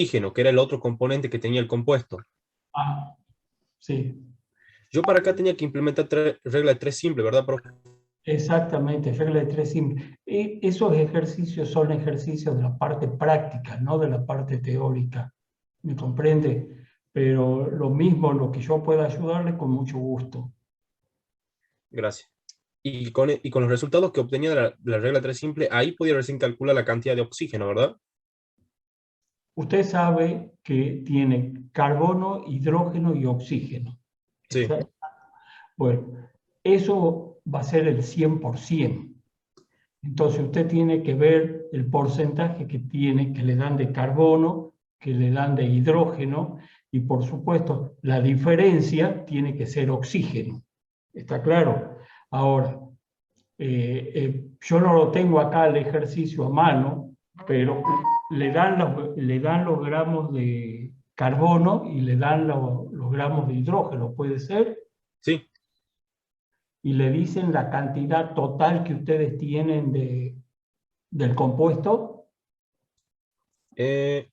oxígeno, que era el otro componente que tenía el compuesto. Ah, sí, Yo para acá tenía que implementar regla de tres simple, ¿verdad, profe? exactamente, regla de tres simples. Esos ejercicios son ejercicios de la parte práctica, no de la parte teórica. ¿Me comprende? Pero lo mismo, lo que yo pueda ayudarle, con mucho gusto. Gracias. Y con los resultados que obtenía de la regla 3 simple, ahí podía recién calcular la cantidad de oxígeno, ¿verdad? Usted sabe que tiene carbono, hidrógeno y oxígeno. Sí. Bueno, eso va a ser el 100%. Entonces usted tiene que ver el porcentaje que tiene, que le dan de carbono, que le dan de hidrógeno, y por supuesto la diferencia tiene que ser oxígeno. ¿Está claro? Ahora, yo no lo tengo acá el ejercicio a mano, pero le dan los gramos de carbono y le dan los gramos de hidrógeno, ¿puede ser? Sí. Y le dicen la cantidad total que ustedes tienen del compuesto. Eh,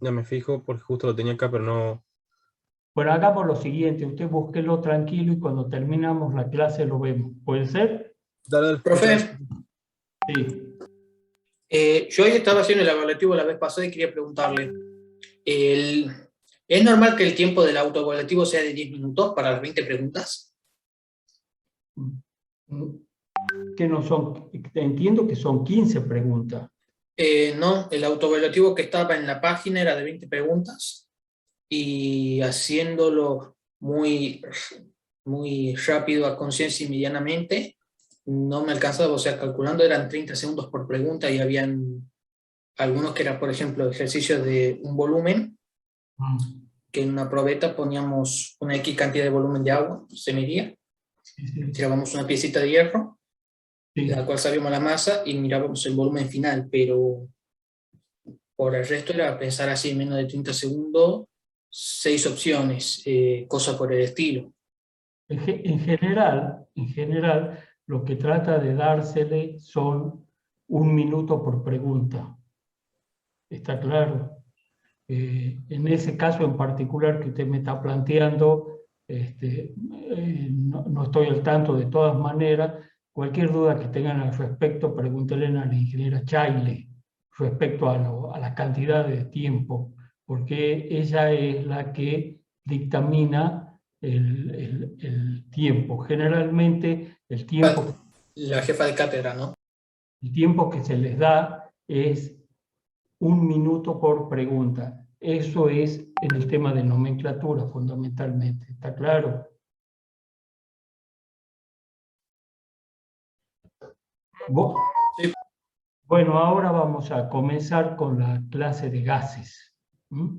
ya me fijo porque justo lo tenía acá, pero no. Bueno, hagamos lo siguiente, usted búsquelo tranquilo y cuando terminamos la clase lo vemos. ¿Puede ser? Dale, dale, muchas gracias. Profe, Sí. yo hoy estaba haciendo el evaluativo la vez pasada y quería preguntarle, el- ¿es normal que el tiempo del autoevaluativo sea de 10 minutos para las 20 preguntas? Que no son, entiendo que son 15 preguntas. No, el autoevaluativo que estaba en la página era de 20 preguntas y haciéndolo muy rápido a conciencia y medianamente, no me alcanzaba, o sea, calculando eran 30 segundos por pregunta y habían algunos que eran, por ejemplo, ejercicios de un volumen, que en una probeta poníamos una X cantidad de volumen de agua, se medía, Sí, sí, tirábamos una piecita de hierro, de sí. la cual sabíamos la masa y mirábamos el volumen final, pero por el resto era pensar así en menos de 30 segundos, 6 opciones, cosa por el estilo. En general, lo que trata de dársele son 1 minuto por pregunta. ¿Está claro? En ese caso en particular que usted me está planteando, no estoy al tanto de todas maneras. Cualquier duda que tengan al respecto, pregúntenle a la ingeniera Chaile respecto a la cantidad de tiempo, porque ella es la que dictamina el tiempo. Generalmente La jefa de cátedra, ¿no? el tiempo que se les da es 1 minuto por pregunta. Eso es en el tema de nomenclatura, fundamentalmente. ¿Está claro? Sí. Bueno, ahora vamos a comenzar con la clase de gases. ¿Mm?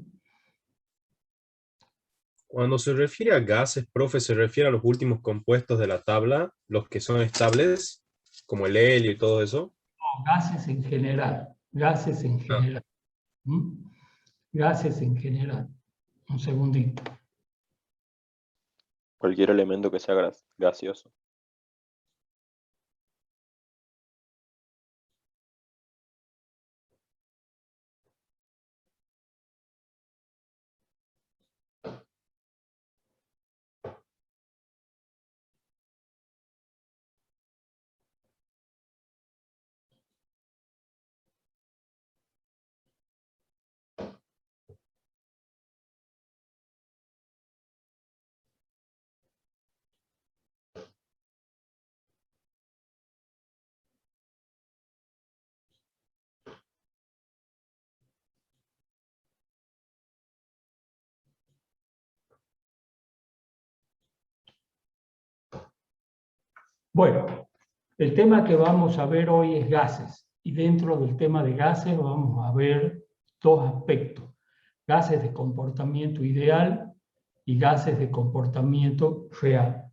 Cuando se refiere a gases, profe, se refiere a los últimos compuestos de la tabla, los que son estables, como el helio y todo eso. No, gases en general. Gases en Ah, general. ¿Mm? Gases en general. Un segundito. Cualquier elemento que sea gaseoso. Bueno, el tema que vamos a ver hoy es gases. Y dentro del tema de gases vamos a ver dos aspectos. Gases de comportamiento ideal y gases de comportamiento real.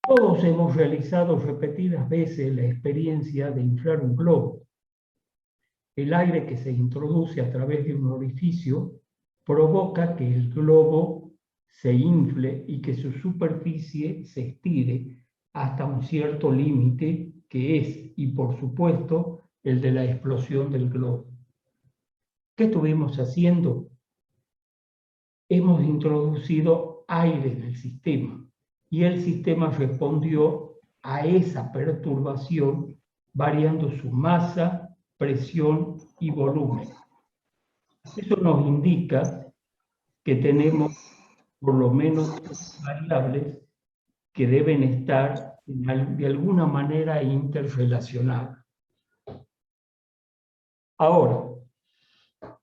Todos hemos realizado repetidas veces la experiencia de inflar un globo. El aire que se introduce a través de un orificio provoca que el globo se infle y que su superficie se estire hasta un cierto límite que es, y por supuesto, el de la explosión del globo. ¿Qué estuvimos haciendo? Hemos introducido aire en el sistema y el sistema respondió a esa perturbación variando su masa, presión y volumen. Eso nos indica que tenemos por lo menos variables que deben estar de alguna manera interrelacionadas. Ahora,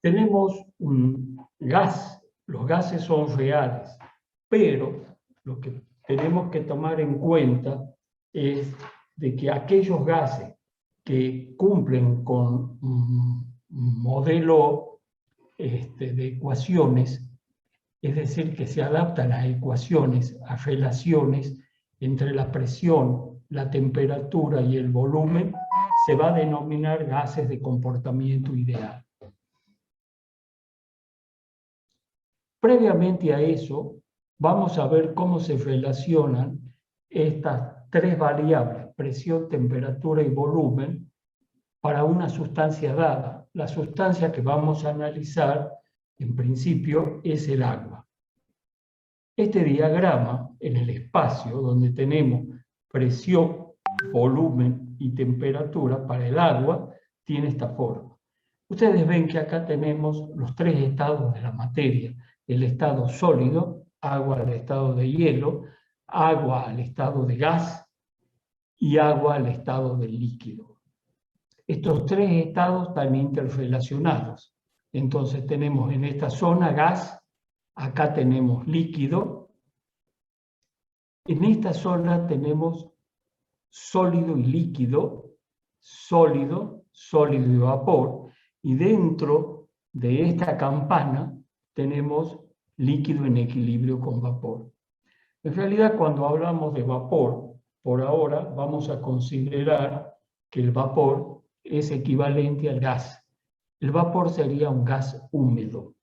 tenemos un gas, los gases son reales, pero lo que tenemos que tomar en cuenta es de que aquellos gases que cumplen con un modelo de ecuaciones, es decir, que se adaptan a ecuaciones, a relaciones entre la presión, la temperatura y el volumen, se va a denominar gases de comportamiento ideal. Previamente a eso, vamos a ver cómo se relacionan estas tres variables, presión, temperatura y volumen, para una sustancia dada. La sustancia que vamos a analizar, en principio, es el agua. Este diagrama, en el espacio donde tenemos presión, volumen y temperatura para el agua, tiene esta forma. Ustedes ven que acá tenemos los tres estados de la materia. El estado sólido, agua al estado de hielo, agua al estado de gas y agua al estado de líquido. Estos tres estados están interrelacionados. Entonces tenemos en esta zona gas, acá tenemos líquido, en esta zona tenemos sólido y líquido, sólido, sólido y vapor, y dentro de esta campana tenemos líquido en equilibrio con vapor. En realidad, cuando hablamos de vapor, por ahora vamos a considerar que el vapor es equivalente al gas. El vapor sería un gas húmedo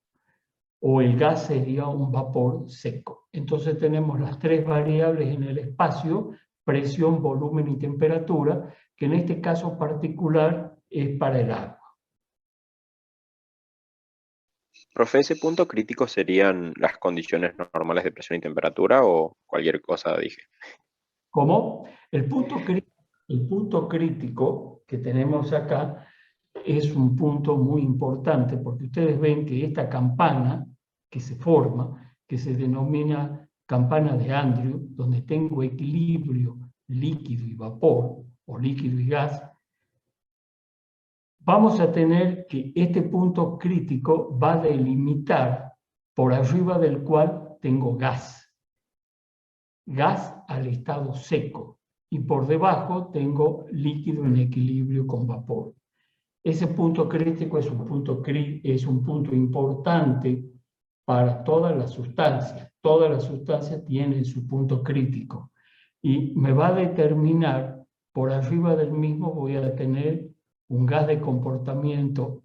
o el gas sería un vapor seco. Entonces tenemos las tres variables en el espacio, presión, volumen y temperatura, que en este caso particular es para el agua. Profe, ¿ese punto crítico serían las condiciones normales de presión y temperatura o cualquier cosa dije? ¿Cómo? El punto crítico que tenemos acá es un punto muy importante porque ustedes ven que esta campana que se forma, que se denomina campana de Andrew, donde tengo equilibrio líquido y vapor, o líquido y gas, vamos a tener que este punto crítico va a delimitar por arriba del cual tengo gas al estado seco, y por debajo tengo líquido en equilibrio con vapor. Ese punto crítico es un punto importante para todas las sustancias. Todas las sustancias tienen su punto crítico y me va a determinar, por arriba del mismo voy a tener un gas de comportamiento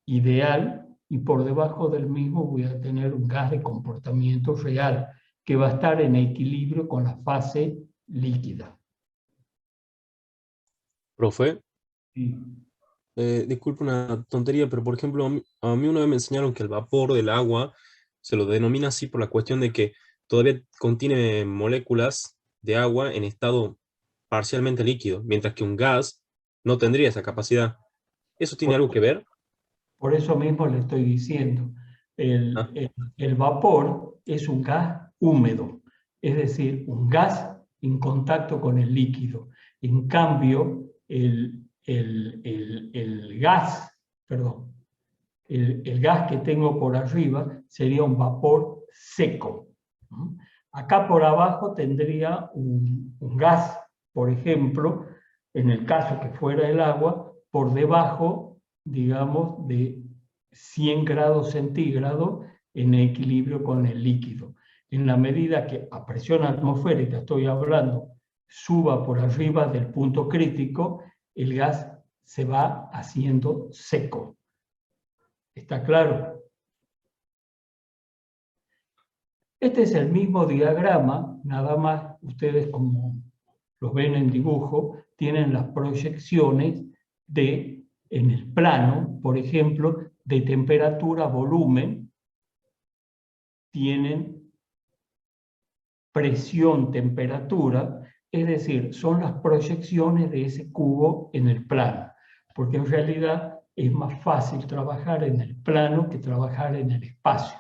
ideal y por debajo del mismo voy a tener un gas de comportamiento real que va a estar en equilibrio con la fase líquida. Profe, Sí. disculpe una tontería, pero por ejemplo, a mí una vez me enseñaron que el vapor del agua se lo denomina así por la cuestión de que todavía contiene moléculas de agua en estado parcialmente líquido, mientras que un gas no tendría esa capacidad. ¿Eso tiene algo que ver? Por eso mismo le estoy diciendo, Ah, el vapor es un gas húmedo, es decir, un gas en contacto con el líquido. En cambio, el gas que tengo por arriba sería un vapor seco. Acá por abajo tendría un gas, por ejemplo, en el caso que fuera el agua, por debajo, digamos, de 100 grados centígrados en equilibrio con el líquido. En la medida que a presión atmosférica, estoy hablando, suba por arriba del punto crítico, el gas se va haciendo seco. ¿Está claro? Este es el mismo diagrama, nada más ustedes como los ven en dibujo, tienen las proyecciones en el plano, por ejemplo, de temperatura, volumen, tienen presión, temperatura, es decir, son las proyecciones de ese cubo en el plano, porque en realidad es más fácil trabajar en el plano que trabajar en el espacio.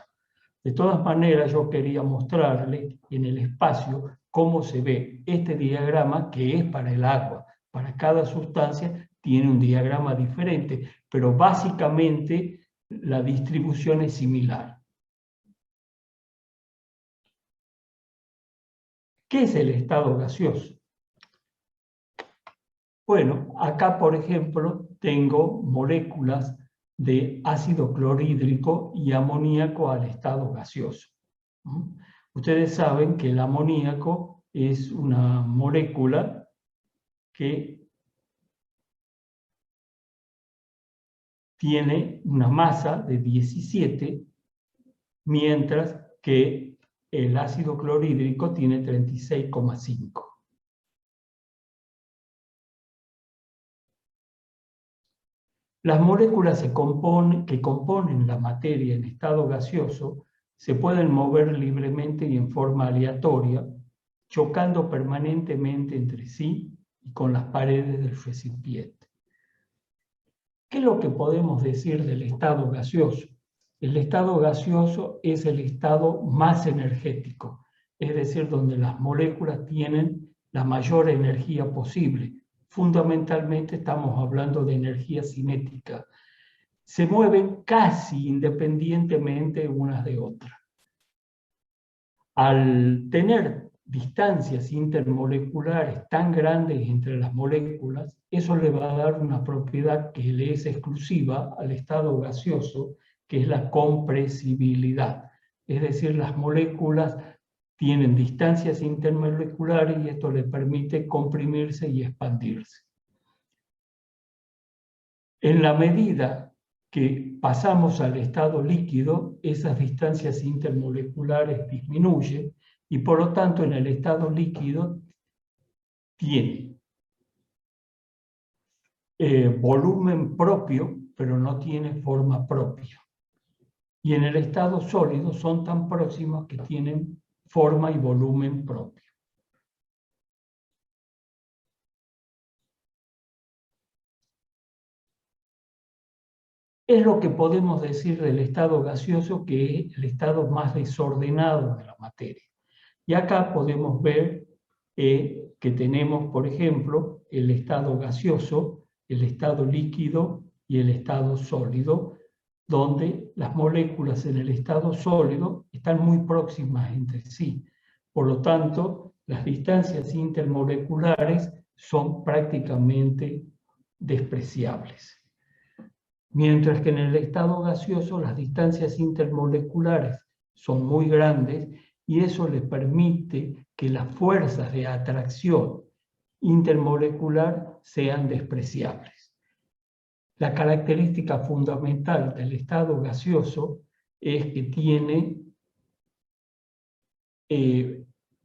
De todas maneras, yo quería mostrarle en el espacio cómo se ve este diagrama que es para el agua. Para cada sustancia tiene un diagrama diferente, pero básicamente la distribución es similar. ¿Qué es el estado gaseoso? Bueno, acá por ejemplo tengo moléculas de ácido clorhídrico y amoníaco al estado gaseoso. Ustedes saben que el amoníaco es una molécula que tiene una masa de 17, mientras que el ácido clorhídrico tiene 36,5. Las moléculas que componen la materia en estado gaseoso se pueden mover libremente y en forma aleatoria, chocando permanentemente entre sí y con las paredes del recipiente. ¿Qué es lo que podemos decir del estado gaseoso? El estado gaseoso es el estado más energético, es decir, donde las moléculas tienen la mayor energía posible. Fundamentalmente estamos hablando de energía cinética. Se mueven casi independientemente unas de otras. Al tener distancias intermoleculares tan grandes entre las moléculas, eso le va a dar una propiedad que le es exclusiva al estado gaseoso, que es la compresibilidad. Es decir, las moléculas tienen distancias intermoleculares y esto les permite comprimirse y expandirse. En la medida que pasamos al estado líquido, esas distancias intermoleculares disminuyen y por lo tanto en el estado líquido tiene volumen propio, pero no tiene forma propia. Y en el estado sólido son tan próximos que tienen forma y volumen propio. Es lo que podemos decir del estado gaseoso, que es el estado más desordenado de la materia. Y acá podemos ver que tenemos, por ejemplo, el estado gaseoso, el estado líquido y el estado sólido, donde las moléculas en el estado sólido están muy próximas entre sí. Por lo tanto, las distancias intermoleculares son prácticamente despreciables. Mientras que en el estado gaseoso las distancias intermoleculares son muy grandes y eso les permite que las fuerzas de atracción intermolecular sean despreciables. La característica fundamental del estado gaseoso es que tiene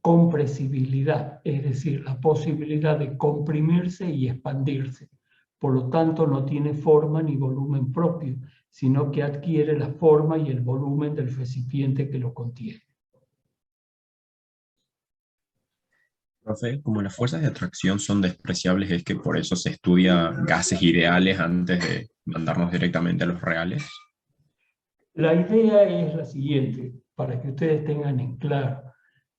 compresibilidad, es decir, la posibilidad de comprimirse y expandirse. Por lo tanto, no tiene forma ni volumen propio, sino que adquiere la forma y el volumen del recipiente que lo contiene. Profe, como las fuerzas de atracción son despreciables, ¿es que por eso se estudia gases ideales antes de mandarnos directamente a los reales? La idea es la siguiente, para que ustedes tengan en claro.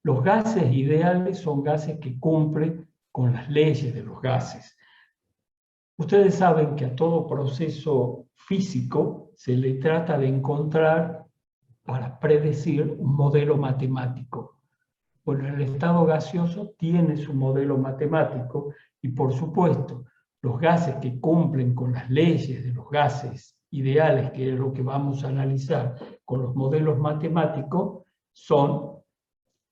Los gases ideales son gases que cumplen con las leyes de los gases. Ustedes saben que a todo proceso físico se le trata de encontrar, para predecir, un modelo matemático. Bueno, el estado gaseoso tiene su modelo matemático y, por supuesto, los gases que cumplen con las leyes de los gases ideales, que es lo que vamos a analizar con los modelos matemáticos, son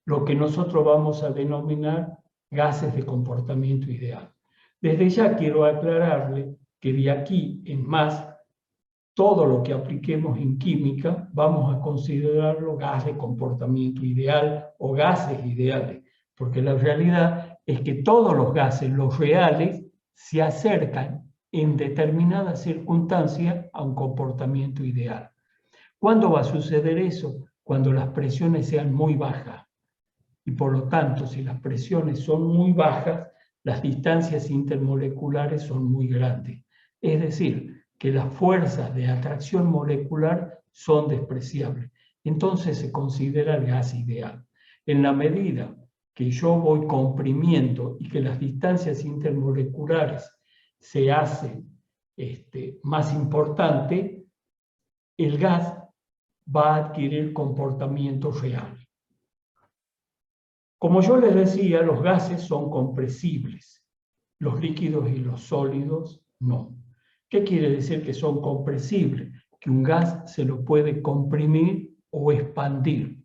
lo que nosotros vamos a denominar gases de comportamiento ideal. Desde ya quiero aclararle que de aquí en más, todo lo que apliquemos en química vamos a considerarlo gas de comportamiento ideal o gases ideales, porque la realidad es que todos los gases, los reales, se acercan en determinadas circunstancias a un comportamiento ideal. ¿Cuándo va a suceder eso? Cuando las presiones sean muy bajas. Y por lo tanto, si las presiones son muy bajas, las distancias intermoleculares son muy grandes. Es decir, que las fuerzas de atracción molecular son despreciables. Entonces se considera el gas ideal. En la medida que yo voy comprimiendo y que las distancias intermoleculares se hacen más importantes, el gas va a adquirir comportamiento real. Como yo les decía, los gases son compresibles, los líquidos y los sólidos no. ¿Qué quiere decir que son compresibles? Que un gas se lo puede comprimir o expandir.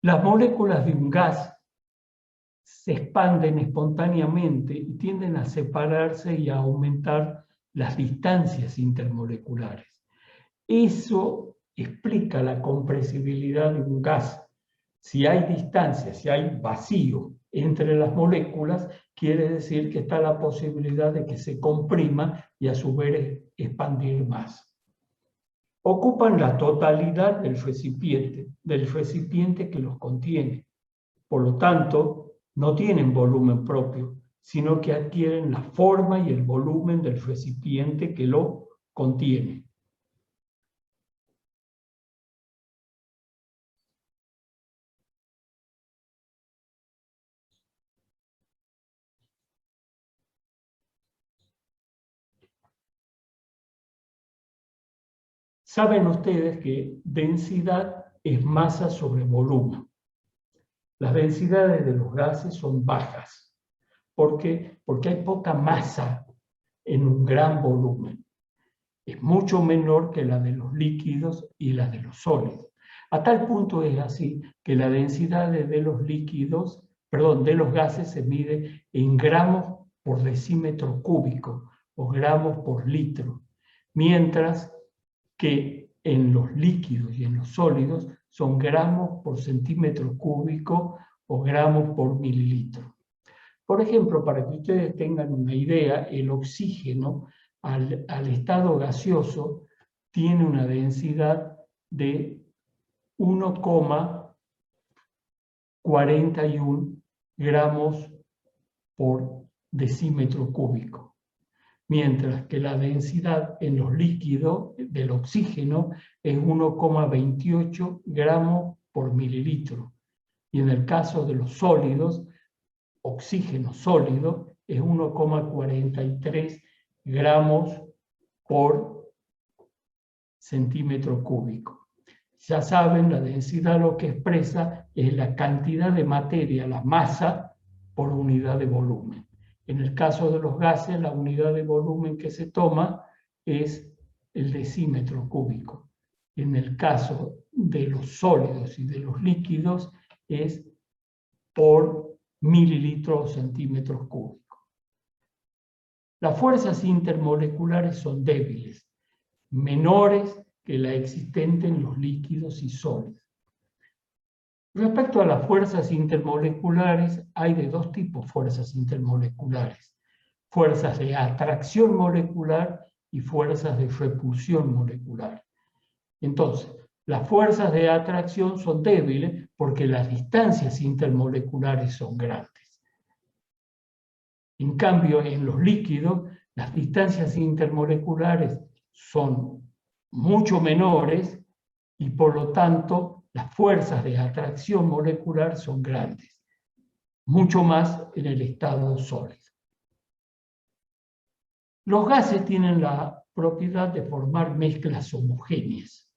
Las moléculas de un gas se expanden espontáneamente y tienden a separarse y a aumentar las distancias intermoleculares. Eso explica la compresibilidad de un gas. Si hay distancia, si hay vacío entre las moléculas, quiere decir que está la posibilidad de que se comprima y a su vez expandir más. Ocupan la totalidad del recipiente que los contiene. Por lo tanto, no tienen volumen propio, sino que adquieren la forma y el volumen del recipiente que lo contiene. Saben ustedes que densidad es masa sobre volumen. Las densidades de los gases son bajas. ¿Por qué? Porque hay poca masa en un gran volumen. Es mucho menor que la de los líquidos y la de los sólidos. A tal punto es así que la densidad de los líquidos, de los gases se mide en gramos por decímetro cúbico o gramos por litro, mientras que en los líquidos y en los sólidos son gramos por centímetro cúbico o gramos por mililitro. Por ejemplo, para que ustedes tengan una idea, el oxígeno al estado gaseoso tiene una densidad de 1,41 gramos por decímetro cúbico, mientras que la densidad en los líquidos del oxígeno es 1,28 gramos por mililitro. Y en el caso de los sólidos, oxígeno sólido es 1,43 gramos por centímetro cúbico. Ya saben, la densidad lo que expresa es la cantidad de materia, la masa, por unidad de volumen. En el caso de los gases, la unidad de volumen que se toma es el decímetro cúbico. En el caso de los sólidos y de los líquidos es por mililitros o centímetros cúbicos. Las fuerzas intermoleculares son débiles, menores que la existente en los líquidos y sólidos. Respecto a las fuerzas intermoleculares, hay de dos tipos fuerzas intermoleculares: fuerzas de atracción molecular y fuerzas de repulsión molecular. Entonces, las fuerzas de atracción son débiles porque las distancias intermoleculares son grandes. En cambio, en los líquidos, las distancias intermoleculares son mucho menores y por lo tanto las fuerzas de atracción molecular son grandes, mucho más en el estado sólido. Los gases tienen la propiedad de formar mezclas homogéneas.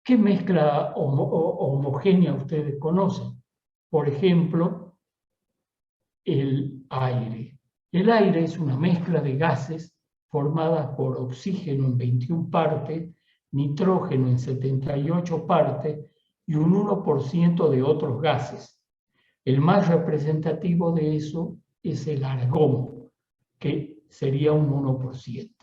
¿Qué mezcla homogénea ustedes conocen? Por ejemplo, el aire. El aire es una mezcla de gases formada por oxígeno en 21 partes, nitrógeno en 78 partes y un 1% de otros gases. El más representativo de eso es el argón, que sería un 1%.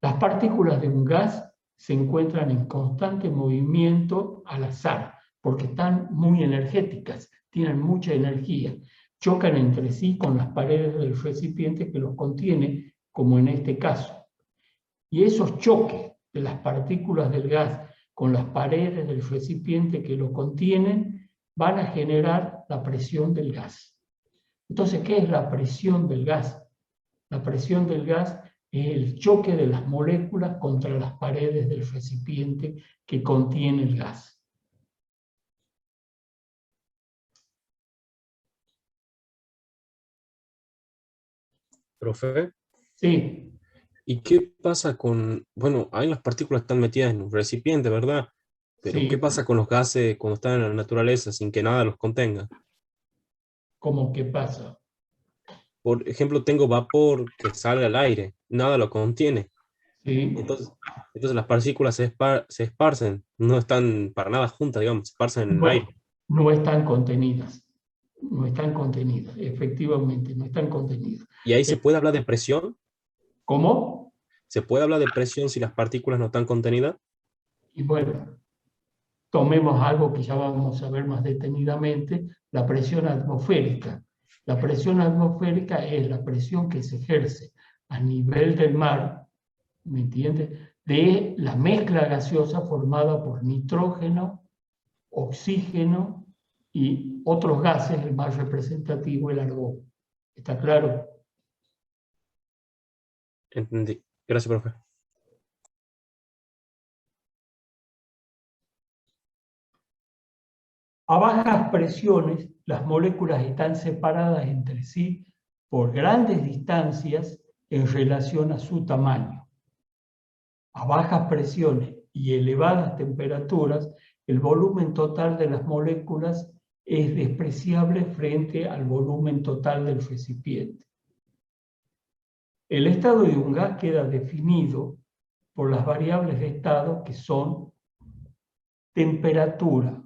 Las partículas de un gas se encuentran en constante movimiento al azar, porque están muy energéticas, tienen mucha energía, chocan entre sí con las paredes del recipiente que los contiene, como en este caso. Y esos choques de las partículas del gas con las paredes del recipiente que lo contienen van a generar la presión del gas. Entonces, ¿qué es la presión del gas? La presión del gas es el choque de las moléculas contra las paredes del recipiente que contiene el gas. Profe, Sí, ¿y qué pasa con, bueno, ahí las partículas están metidas en un recipiente, ¿verdad? Pero ¿qué sí, pasa con los gases cuando están en la naturaleza sin que nada los contenga? ¿cómo que pasa? Por ejemplo, tengo vapor que sale al aire, nada lo contiene. Sí, Entonces las partículas se esparcen, no están para nada juntas, digamos, se esparcen en el bueno, aire. no están contenidas. No están contenidas, efectivamente, no están contenidas. Y ahí se puede hablar de presión. ¿Cómo? ¿Se puede hablar de presión si las partículas no están contenidas? Y bueno, tomemos algo que ya vamos a ver más detenidamente, la presión atmosférica. La presión atmosférica es la presión que se ejerce a nivel del mar, ¿me entiendes? De la mezcla gaseosa formada por nitrógeno, oxígeno y otros gases, el más representativo, el argón. ¿Está claro? Entendí. Gracias, profe. A bajas presiones, las moléculas están separadas entre sí por grandes distancias en relación a su tamaño. A bajas presiones y elevadas temperaturas, el volumen total de las moléculas es despreciable frente al volumen total del recipiente. El estado de un gas queda definido por las variables de estado que son temperatura,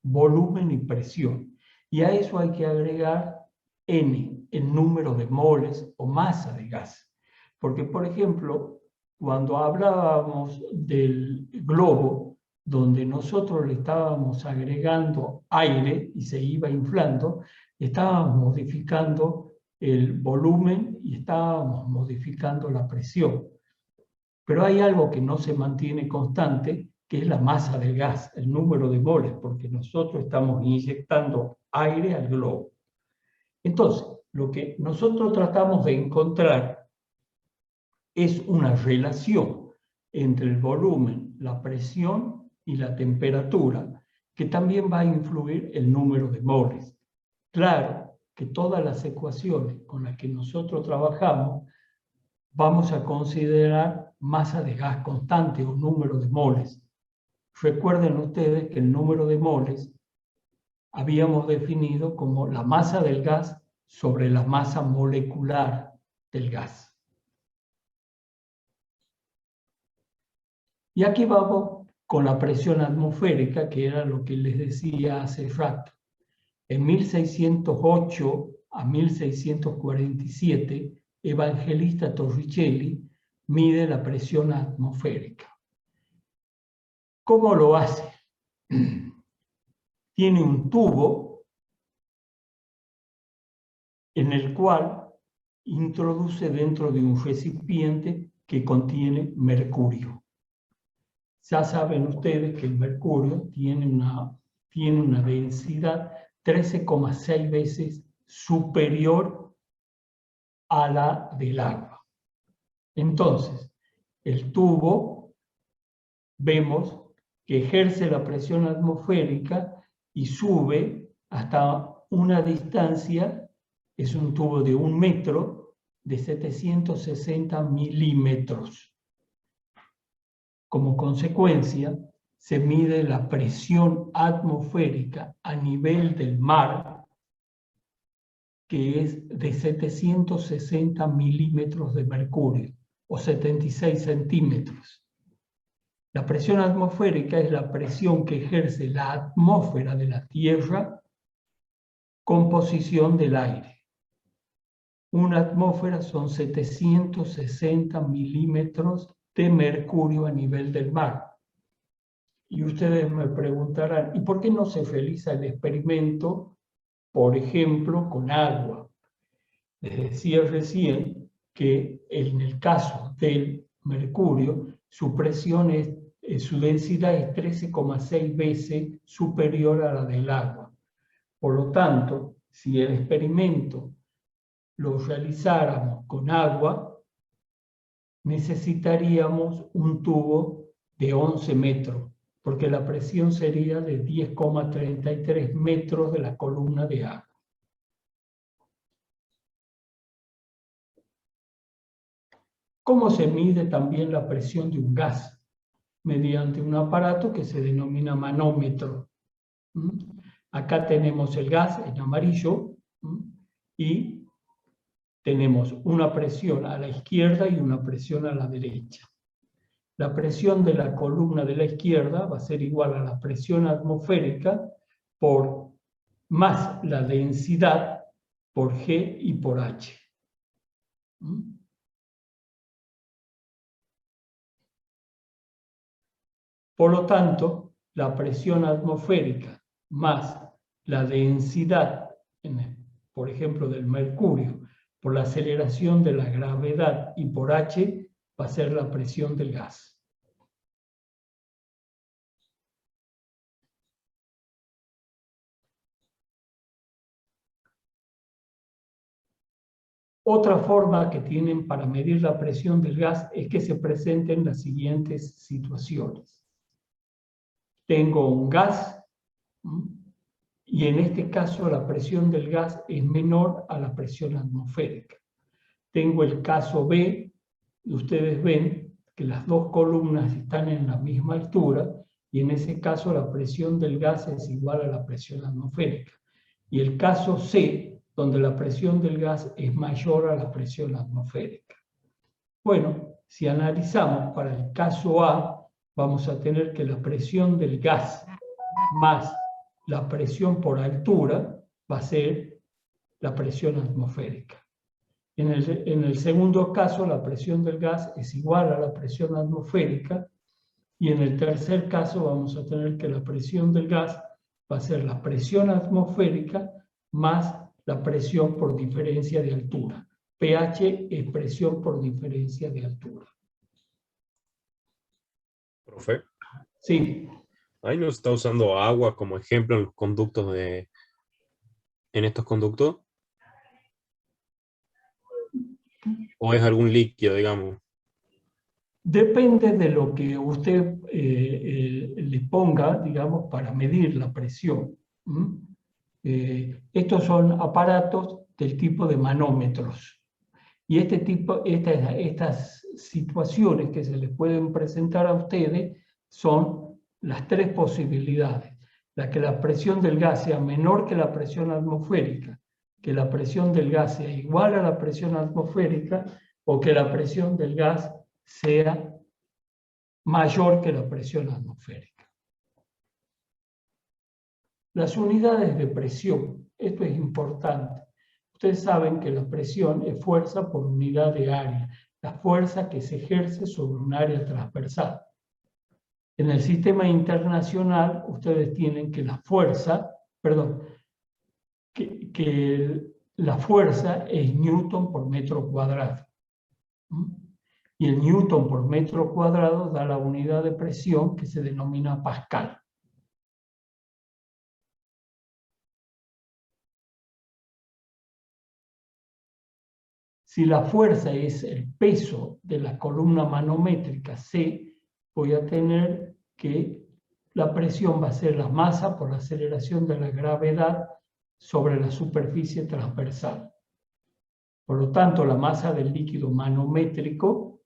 volumen y presión. Y a eso hay que agregar N, el número de moles o masa de gas. Porque, por ejemplo, cuando hablábamos del globo, donde nosotros le estábamos agregando aire y se iba inflando, estábamos modificando el volumen y estábamos modificando la presión. Pero hay algo que no se mantiene constante, que es la masa del gas, el número de moles, porque nosotros estamos inyectando aire al globo. Entonces, lo que nosotros tratamos de encontrar es una relación entre el volumen, la presión y la temperatura, que también va a influir el número de moles. Claro que todas las ecuaciones con las que nosotros trabajamos vamos a considerar masa de gas constante o número de moles. Recuerden ustedes que el número de moles habíamos definido como la masa del gas sobre la masa molecular del gas. Y aquí vamos con la presión atmosférica, que era lo que les decía hace rato. En 1608 a 1647, Evangelista Torricelli mide la presión atmosférica. ¿Cómo lo hace? Tiene un tubo en el cual introduce dentro de un recipiente que contiene mercurio. Ya saben ustedes que el mercurio tiene una densidad 13,6 veces superior a la del agua. Entonces, el tubo, vemos que ejerce la presión atmosférica y sube hasta una distancia, es un tubo de 1 metro, de 760 milímetros. Como consecuencia, se mide la presión atmosférica a nivel del mar, que es de 760 milímetros de mercurio, o 76 centímetros. La presión atmosférica es la presión que ejerce la atmósfera de la Tierra con posición del aire. Una atmósfera son 760 milímetros de mercurio a nivel del mar. Y ustedes me preguntarán, ¿y por qué no se realiza el experimento, por ejemplo, con agua? Les decía recién que en el caso del mercurio, su presión su densidad es 13,6 veces superior a la del agua. Por lo tanto, si el experimento lo realizáramos con agua, necesitaríamos un tubo de 11 metros, porque la presión sería de 10,33 metros de la columna de agua. ¿Cómo se mide también la presión de un gas? Mediante un aparato que se denomina manómetro. Acá tenemos el gas en amarillo y tenemos una presión a la izquierda y una presión a la derecha. La presión de la columna de la izquierda va a ser igual a la presión atmosférica por más la densidad por G y por H. Por lo tanto, la presión atmosférica más la densidad, por ejemplo, del mercurio, por la aceleración de la gravedad y por H, va a ser la presión del gas. Otra forma que tienen para medir la presión del gas es que se presenten las siguientes situaciones. Tengo un gas y en este caso la presión del gas es menor a la presión atmosférica. Tengo el caso B, y ustedes ven que las dos columnas están en la misma altura y en ese caso la presión del gas es igual a la presión atmosférica. Y el caso C, donde la presión del gas es mayor a la presión atmosférica. Bueno, si analizamos para el caso A, vamos a tener que la presión del gas más la presión por altura va a ser la presión atmosférica. En el segundo caso, la presión del gas es igual a la presión atmosférica y en el tercer caso vamos a tener que la presión del gas va a ser la presión atmosférica más la presión por diferencia de altura. pH es presión por diferencia de altura. Profe. Sí. Ahí nos está usando agua como ejemplo en los conductos en estos conductos. ¿O es algún líquido, digamos? Depende de lo que usted le ponga, digamos, para medir la presión. Estos son aparatos del tipo de manómetros. Y estas situaciones que se les pueden presentar a ustedes son las tres posibilidades. La que la presión del gas sea menor que la presión atmosférica, que la presión del gas sea igual a la presión atmosférica o que la presión del gas sea mayor que la presión atmosférica. Las unidades de presión, esto es importante. Ustedes saben que la presión es fuerza por unidad de área, la fuerza que se ejerce sobre un área transversal. En el sistema internacional, ustedes tienen que la fuerza, que la fuerza es Newton por metro cuadrado. Y el Newton por metro cuadrado da la unidad de presión que se denomina Pascal. Si la fuerza es el peso de la columna manométrica C, voy a tener que la presión va a ser la masa por la aceleración de la gravedad sobre la superficie transversal. Por lo tanto, la masa del líquido manométrico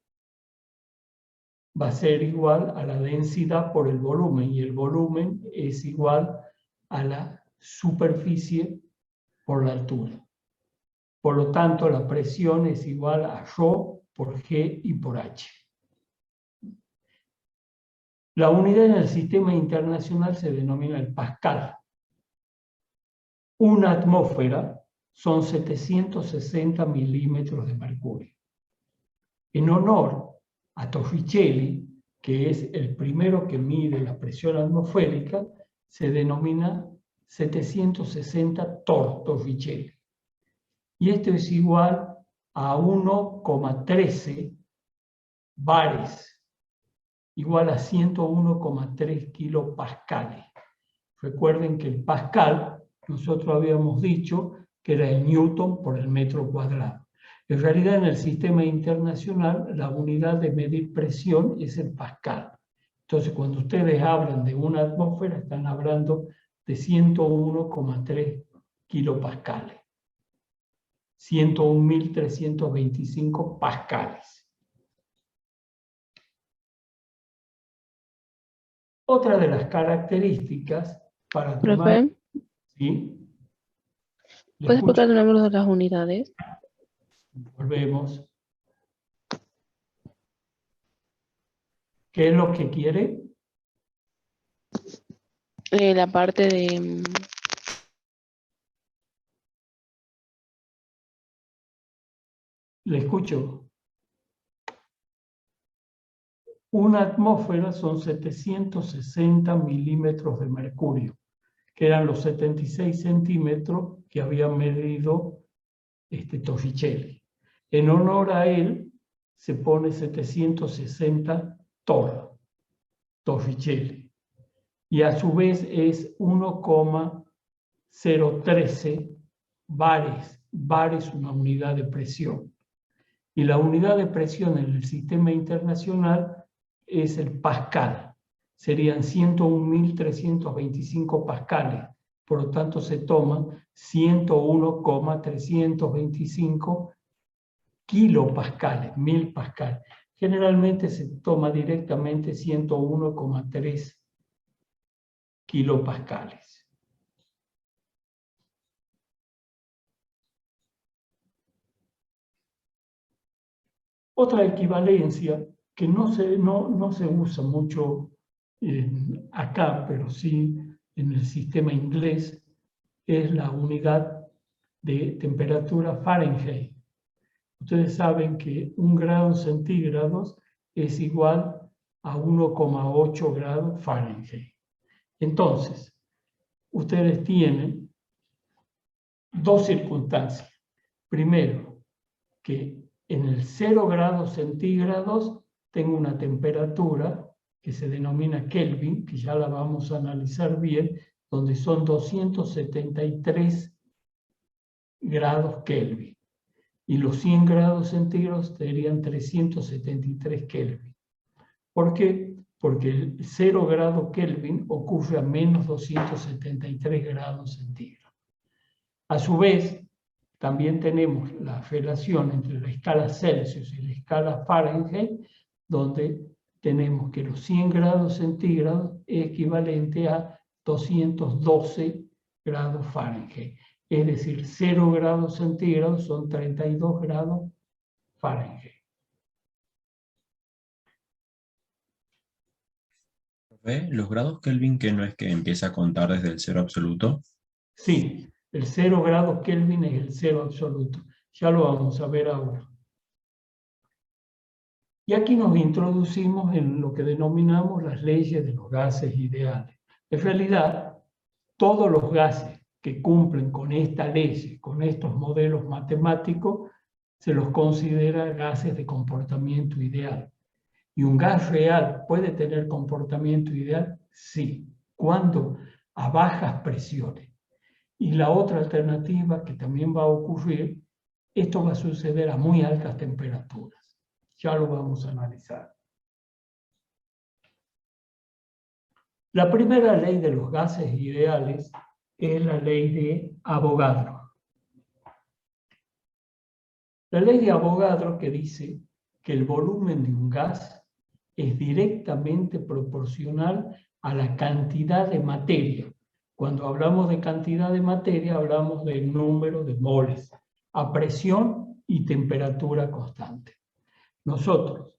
va a ser igual a la densidad por el volumen, y el volumen es igual a la superficie por la altura. Por lo tanto, la presión es igual a ρ por G y por H. La unidad en el sistema internacional se denomina el Pascal. Una atmósfera son 760 milímetros de mercurio. En honor a Torricelli, que es el primero que mide la presión atmosférica, se denomina 760 Torricelli. Y esto es igual a 1,13 bares, igual a 101,3 kilopascales. Recuerden que el pascal, nosotros habíamos dicho que era el newton por el metro cuadrado. En realidad, en el sistema internacional, la unidad de medir presión es el pascal. Entonces, cuando ustedes hablan de una atmósfera, están hablando de 101,3 kilopascales. 101.325 pascales. Otra de las características para tomar... Profe, ¿Sí? ¿puedes explicar el número de las unidades? Volvemos. ¿Qué es lo que quiere? La parte de... Le escucho. Una atmósfera son 760 milímetros de mercurio, que eran los 76 centímetros que había medido Torricelli. En honor a él se pone 760 Torricelli. Y a su vez es 1,013 bares. Bar es una unidad de presión. Y la unidad de presión en el sistema internacional es el pascal. Serían 101.325 pascales. Por lo tanto, se toman 101,325 kilopascales, 1000 pascales. Generalmente se toma directamente 101,3 kilopascales. Otra equivalencia que no se usa mucho acá, pero sí en el sistema inglés, es la unidad de temperatura Fahrenheit. Ustedes saben que 1 grado centígrados es igual a 1,8 grados Fahrenheit. Entonces, ustedes tienen dos circunstancias. Primero, que en el 0 grados centígrados tengo una temperatura que se denomina Kelvin, que ya la vamos a analizar bien, donde son 273 grados Kelvin. Y los 100 grados centígrados serían 373 Kelvin. ¿Por qué? Porque el 0 grado Kelvin ocurre a menos 273 grados centígrados. A su vez, también tenemos la relación entre la escala Celsius y la escala Fahrenheit, donde tenemos que los 100 grados centígrados es equivalente a 212 grados Fahrenheit. Es decir, 0 grados centígrados son 32 grados Fahrenheit. ¿Los grados Kelvin que no es que empieza a contar desde el cero absoluto? Sí, el 0 grados Kelvin es el cero absoluto. Ya lo vamos a ver ahora. Y aquí nos introducimos en lo que denominamos las leyes de los gases ideales. En realidad, todos los gases que cumplen con esta ley, con estos modelos matemáticos, se los considera gases de comportamiento ideal. ¿Y un gas real puede tener comportamiento ideal? Sí. ¿Cuándo? A bajas presiones. Y la otra alternativa que también va a ocurrir, esto va a suceder a muy altas temperaturas. Ya lo vamos a analizar. La primera ley de los gases ideales es la ley de Avogadro. La ley de Avogadro que dice que el volumen de un gas es directamente proporcional a la cantidad de materia. Cuando hablamos de cantidad de materia, hablamos del número de moles a presión y temperatura constante. Nosotros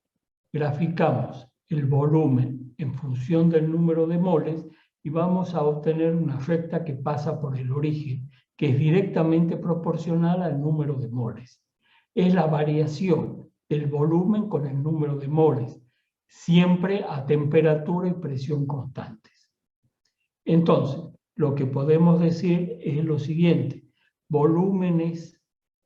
graficamos el volumen en función del número de moles y vamos a obtener una recta que pasa por el origen, que es directamente proporcional al número de moles. Es la variación el volumen con el número de moles, siempre a temperatura y presión constantes. Entonces, lo que podemos decir es lo siguiente: volúmenes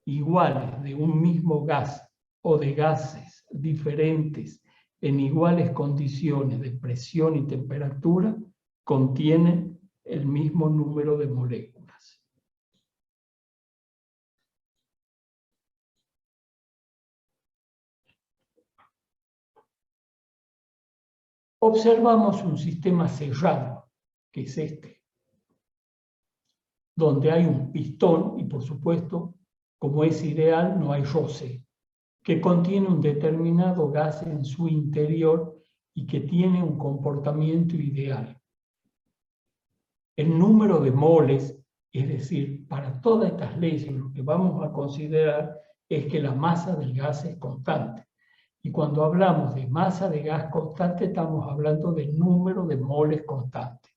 iguales de un mismo gas o de gases diferentes en iguales condiciones de presión y temperatura contienen el mismo número de moléculas. Observamos un sistema cerrado, que es este, donde hay un pistón y, por supuesto, como es ideal, no hay roce, que contiene un determinado gas en su interior y que tiene un comportamiento ideal. El número de moles, es decir, para todas estas leyes lo que vamos a considerar es que la masa del gas es constante. Y cuando hablamos de masa de gas constante estamos hablando del número de moles constante.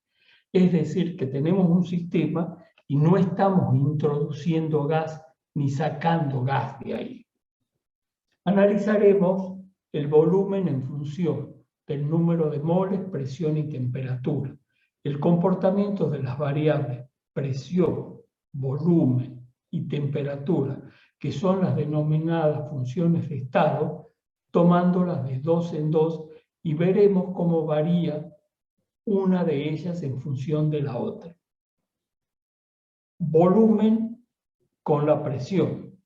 Es decir, que tenemos un sistema y no estamos introduciendo gas ni sacando gas de ahí. Analizaremos el volumen en función del número de moles, presión y temperatura. El comportamiento de las variables presión, volumen y temperatura, que son las denominadas funciones de estado, tomándolas de 2 en 2 y veremos cómo varía una de ellas en función de la otra. Volumen con la presión,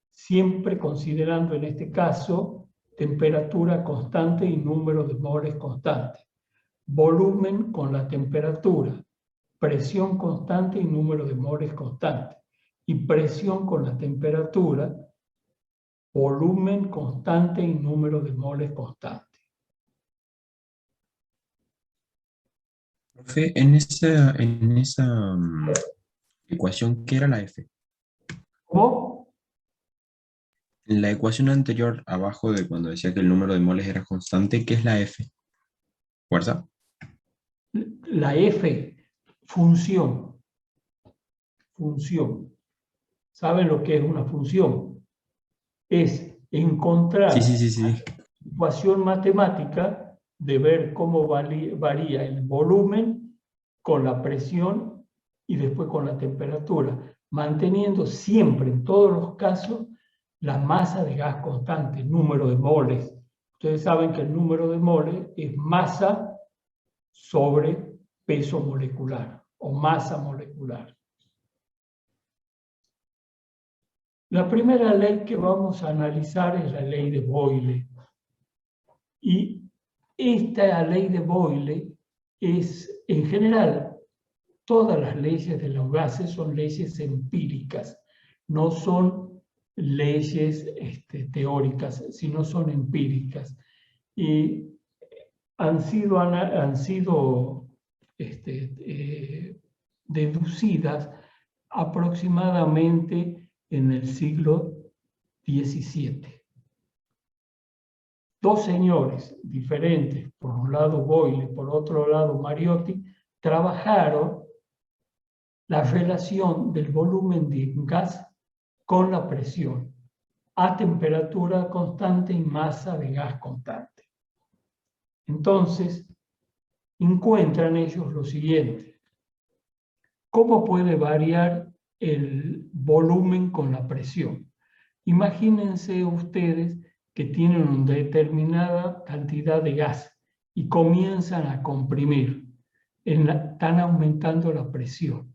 siempre considerando en este caso temperatura constante y número de moles constante. Volumen con la temperatura, presión constante y número de moles constante. Y presión con la temperatura, volumen constante y número de moles constante. Profe, en esa ecuación, ¿qué era la F? ¿Cómo? En la ecuación anterior, abajo de cuando decía que el número de moles era constante, ¿qué es la F? ¿Fuerza? La F, función. Función. ¿Saben lo que es una función? Es encontrar Sí. ecuación matemática de ver cómo varía el volumen con la presión y después con la temperatura, manteniendo siempre, en todos los casos, la masa de gas constante, número de moles. Ustedes saben que el número de moles es masa sobre peso molecular o masa molecular. La primera ley que vamos a analizar es la ley de Boyle. Y esta ley de Boyle es, en general, todas las leyes de los gases son leyes empíricas, no son leyes teóricas, sino son empíricas. Y han sido deducidas aproximadamente en el siglo XVII. Dos señores diferentes, por un lado Boyle, por otro lado Mariotti, trabajaron la relación del volumen de un gas con la presión a temperatura constante y masa de gas constante. Entonces, encuentran ellos lo siguiente: ¿cómo puede variar el volumen con la presión? Imagínense ustedes que tienen una determinada cantidad de gas y comienzan a comprimir, están aumentando la presión.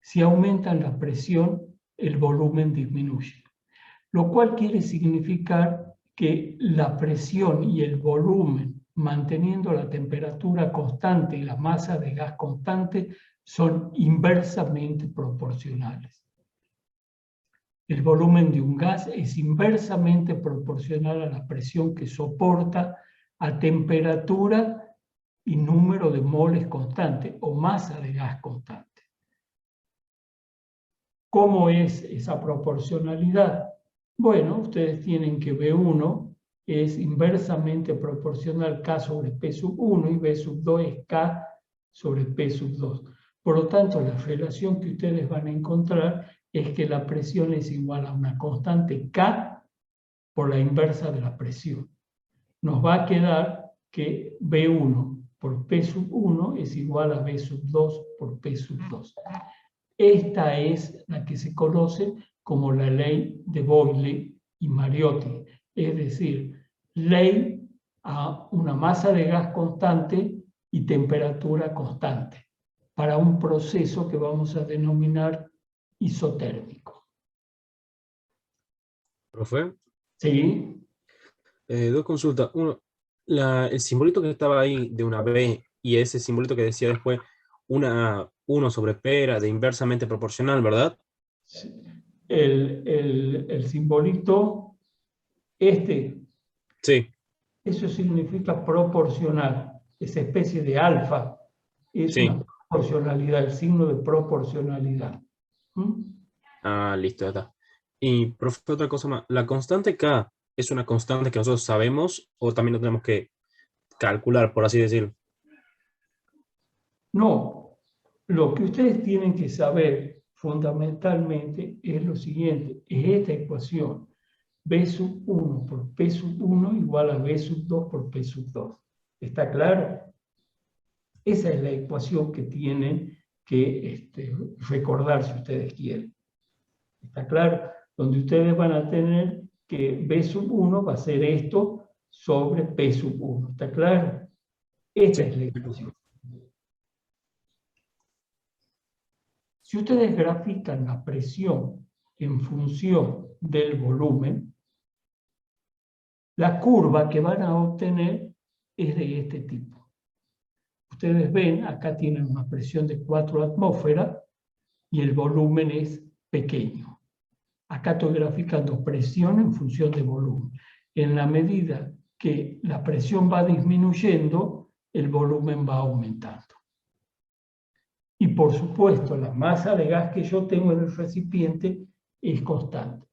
Si aumentan la presión, el volumen disminuye, lo cual quiere significar que la presión y el volumen, manteniendo la temperatura constante y la masa de gas constante, son inversamente proporcionales. El volumen de un gas es inversamente proporcional a la presión que soporta a temperatura y número de moles constante o masa de gas constante. ¿Cómo es esa proporcionalidad? Bueno, ustedes tienen que B1 es inversamente proporcional K sobre P sub 1 y B sub 2 es K sobre P sub 2. Por lo tanto, la relación que ustedes van a encontrar es que la presión es igual a una constante K por la inversa de la presión. Nos va a quedar que B1 por P sub 1 es igual a B sub 2 por P sub 2. Esta es la que se conoce como la ley de Boyle y Mariotti, es decir, ley a una masa de gas constante y temperatura constante, para un proceso que vamos a denominar isotérmico. ¿Profe? ¿Sí? Dos consultas. Uno, el simbolito que estaba ahí de una B y ese simbolito que decía después 1 sobre P era de inversamente proporcional, ¿verdad? El simbolito Sí. eso significa proporcional, esa especie de alfa, es Sí. una proporcionalidad, el signo de proporcionalidad. ¿Mm? Ah, listo, ya está. Y, profe, otra cosa más. ¿La constante K es una constante que nosotros sabemos o también lo tenemos que calcular, por así decirlo? No, lo que ustedes tienen que saber fundamentalmente es lo siguiente, es esta ecuación, B sub 1 por P sub 1 igual a B sub 2 por P sub 2. ¿Está claro? Esa es la ecuación que tienen que recordar si ustedes quieren. ¿Está claro? Donde ustedes van a tener que B sub 1 va a ser esto sobre P sub 1. ¿Está claro? Esta es la ecuación. Si ustedes grafican la presión en función del volumen, la curva que van a obtener es de este tipo. Ustedes ven, acá tienen una presión de 4 atmósferas y el volumen es pequeño. Acá estoy graficando presión en función de volumen. En la medida que la presión va disminuyendo, el volumen va aumentando. Y por supuesto, la masa de gas que yo tengo en el recipiente es constante.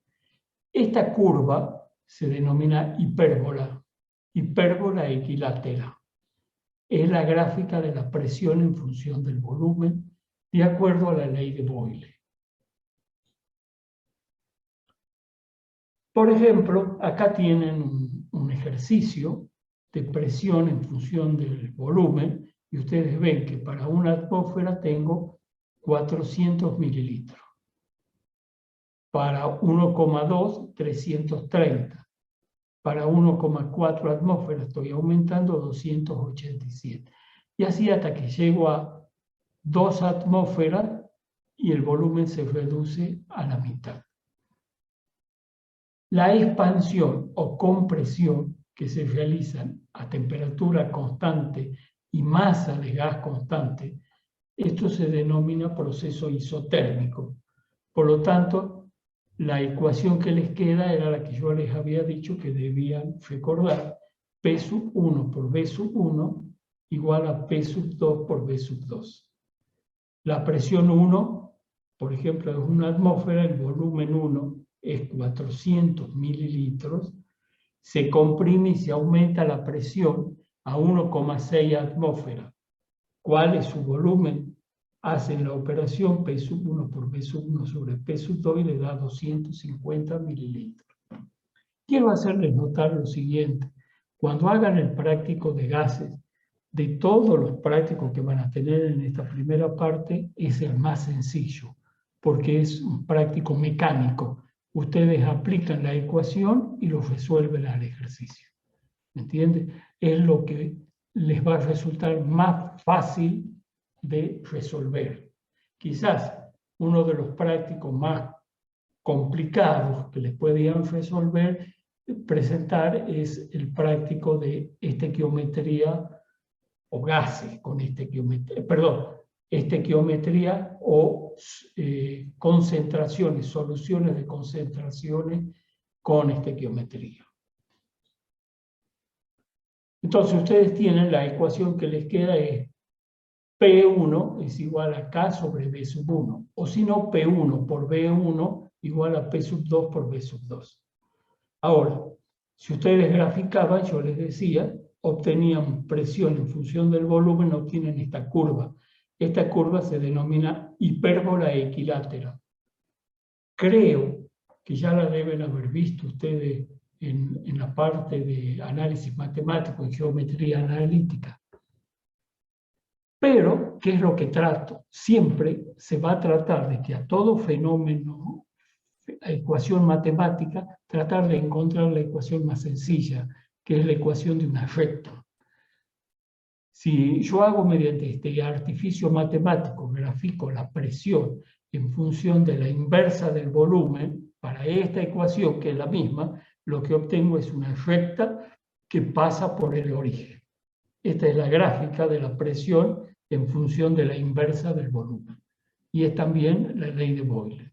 Esta curva se denomina hipérbola equilátera. Es la gráfica de la presión en función del volumen, de acuerdo a la ley de Boyle. Por ejemplo, acá tienen un ejercicio de presión en función del volumen, y ustedes ven que para una atmósfera tengo 400 mililitros. Para 1,2, 330. Para 1,4 atmósferas estoy aumentando 287. Y así hasta que llego a 2 atmósferas y el volumen se reduce a la mitad. La expansión o compresión que se realizan a temperatura constante y masa de gas constante, esto se denomina proceso isotérmico. Por lo tanto, la ecuación que les queda era la que yo les había dicho que debían recordar. P sub 1 por B sub 1 igual a P sub 2 por B sub 2. La presión 1, por ejemplo, es una atmósfera, el volumen 1 es 400 mililitros, se comprime y se aumenta la presión a 1,6 atmósferas. ¿Cuál es su volumen? Hacen la operación P sub 1 por B sub 1 sobre P sub 2 y le da 250 mililitros. Quiero hacerles notar lo siguiente. Cuando hagan el práctico de gases, de todos los prácticos que van a tener en esta primera parte, es el más sencillo, porque es un práctico mecánico. Ustedes aplican la ecuación y lo resuelven al ejercicio. ¿Me entienden? Es lo que les va a resultar más fácil de resolver. Quizás uno de los prácticos más complicados que les podían presentar es el práctico de estequiometría o gases con estequiometría, estequiometría o concentraciones, soluciones de concentraciones con estequiometría. Entonces ustedes tienen la ecuación que les queda es P1 es igual a K sobre B sub 1, o si no, P1 por B1 igual a P sub 2 por B sub 2. Ahora, si ustedes graficaban, yo les decía, obtenían presión en función del volumen, obtienen esta curva. Esta curva se denomina hipérbola equilátera. Creo que ya la deben haber visto ustedes en la parte de análisis matemático y geometría analítica. Pero, ¿qué es lo que trato? Siempre se va a tratar de que a todo fenómeno, a ecuación matemática, tratar de encontrar la ecuación más sencilla, que es la ecuación de una recta. Si yo hago mediante este artificio matemático, grafico la presión en función de la inversa del volumen, para esta ecuación, que es la misma, lo que obtengo es una recta que pasa por el origen. Esta es la gráfica de la presión en función de la inversa del volumen. Y es también la ley de Boyle.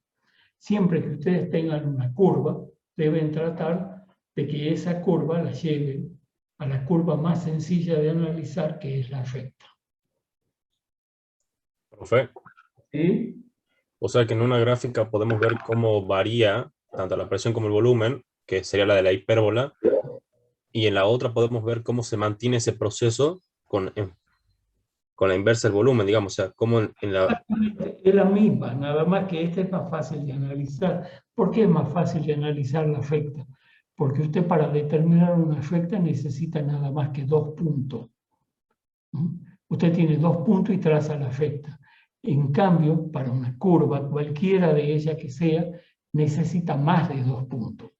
Siempre que ustedes tengan una curva, deben tratar de que esa curva la lleven a la curva más sencilla de analizar, que es la recta. Profe, ¿Sí? o sea que en una gráfica podemos ver cómo varía tanto la presión como el volumen, que sería la de la hipérbola, y en la otra podemos ver cómo se mantiene ese proceso con la inversa del volumen, digamos, o sea, cómo en la... Es la misma, nada más que esta es más fácil de analizar. ¿Por qué es más fácil de analizar la recta? Porque usted, para determinar una recta, necesita nada más que 2 puntos. Usted tiene 2 puntos y traza la recta. En cambio, para una curva, cualquiera de ellas que sea, necesita más de 2 puntos.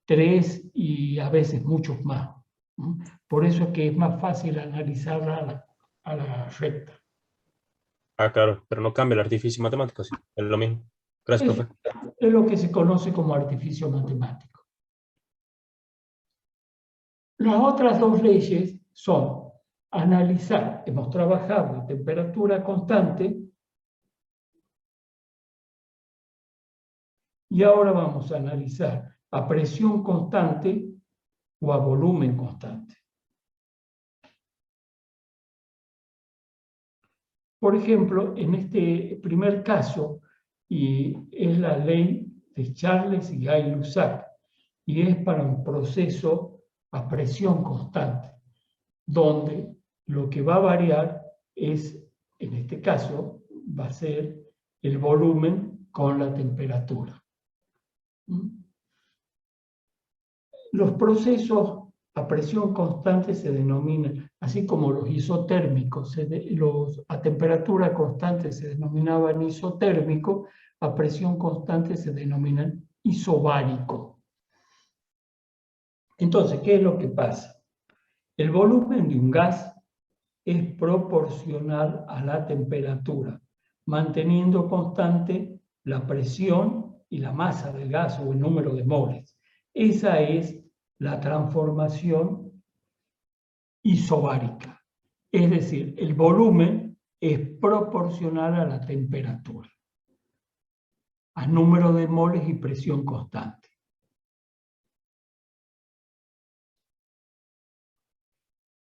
3 y a veces muchos más. Por eso es que es más fácil analizarla a la recta. Ah, claro, pero no cambia el artificio matemático, sí, es lo mismo. Gracias, profe. Es lo que se conoce como artificio matemático. Las otras 2 leyes son analizar, hemos trabajado a temperatura constante, y ahora vamos a analizar a presión constante o a volumen constante. Por ejemplo, en este primer caso, y es la ley de Charles y Gay-Lussac, y es para un proceso a presión constante, donde lo que va a variar es, en este caso, va a ser el volumen con la temperatura. Los procesos a presión constante se denominan, así como los isotérmicos, los a temperatura constante se denominaban isotérmicos, a presión constante se denominan isobáricos. Entonces, ¿qué es lo que pasa? El volumen de un gas es proporcional a la temperatura, manteniendo constante la presión y la masa del gas o el número de moles. Esa es la transformación isobárica. Es decir, el volumen es proporcional a la temperatura, a número de moles y presión constante.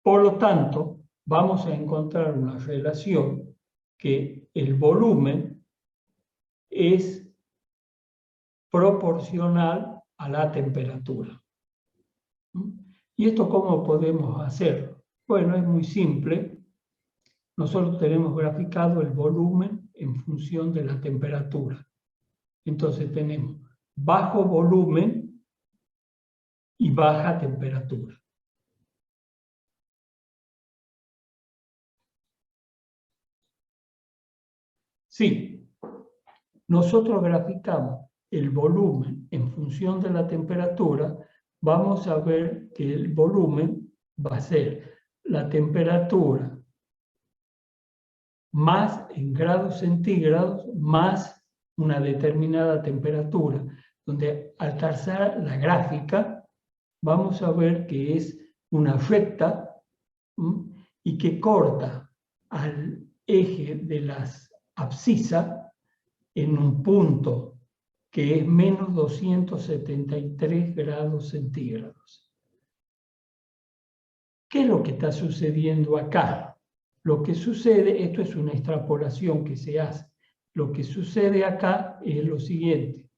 Por lo tanto, vamos a encontrar una relación que el volumen es proporcional a la temperatura. ¿Y esto cómo podemos hacerlo? Bueno, es muy simple. Nosotros tenemos graficado el volumen en función de la temperatura. Entonces tenemos bajo volumen y baja temperatura. Sí, nosotros graficamos el volumen en función de la temperatura, vamos a ver que el volumen va a ser la temperatura más en grados centígrados más una determinada temperatura, donde al trazar la gráfica vamos a ver que es una recta y que corta al eje de las abscisas en un punto que es menos 273 grados centígrados. ¿Qué es lo que está sucediendo acá? Lo que sucede, esto es una extrapolación que se hace, lo que sucede acá es lo siguiente.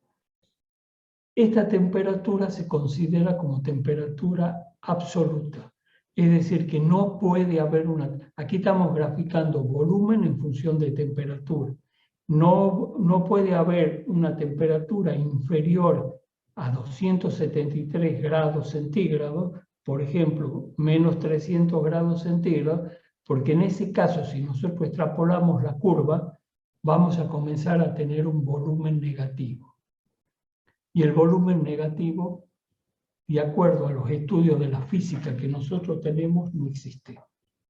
Esta temperatura se considera como temperatura absoluta, es decir, que no puede haber una... Aquí estamos graficando volumen en función de temperatura. No puede haber una temperatura inferior a 273 grados centígrados, por ejemplo, menos 300 grados centígrados, porque en ese caso, si nosotros extrapolamos la curva, vamos a comenzar a tener un volumen negativo. Y el volumen negativo, de acuerdo a los estudios de la física que nosotros tenemos, no existe.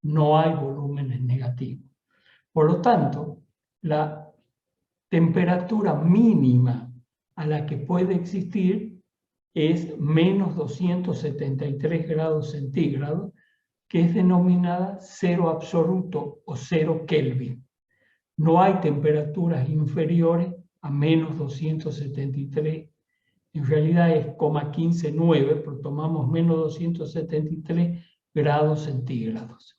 No hay volúmenes negativos. Por lo tanto, la temperatura mínima a la que puede existir es menos 273 grados centígrados, que es denominada cero absoluto o 0 Kelvin. No hay temperaturas inferiores a menos 273. En realidad es 1,159, pero tomamos menos 273 grados centígrados.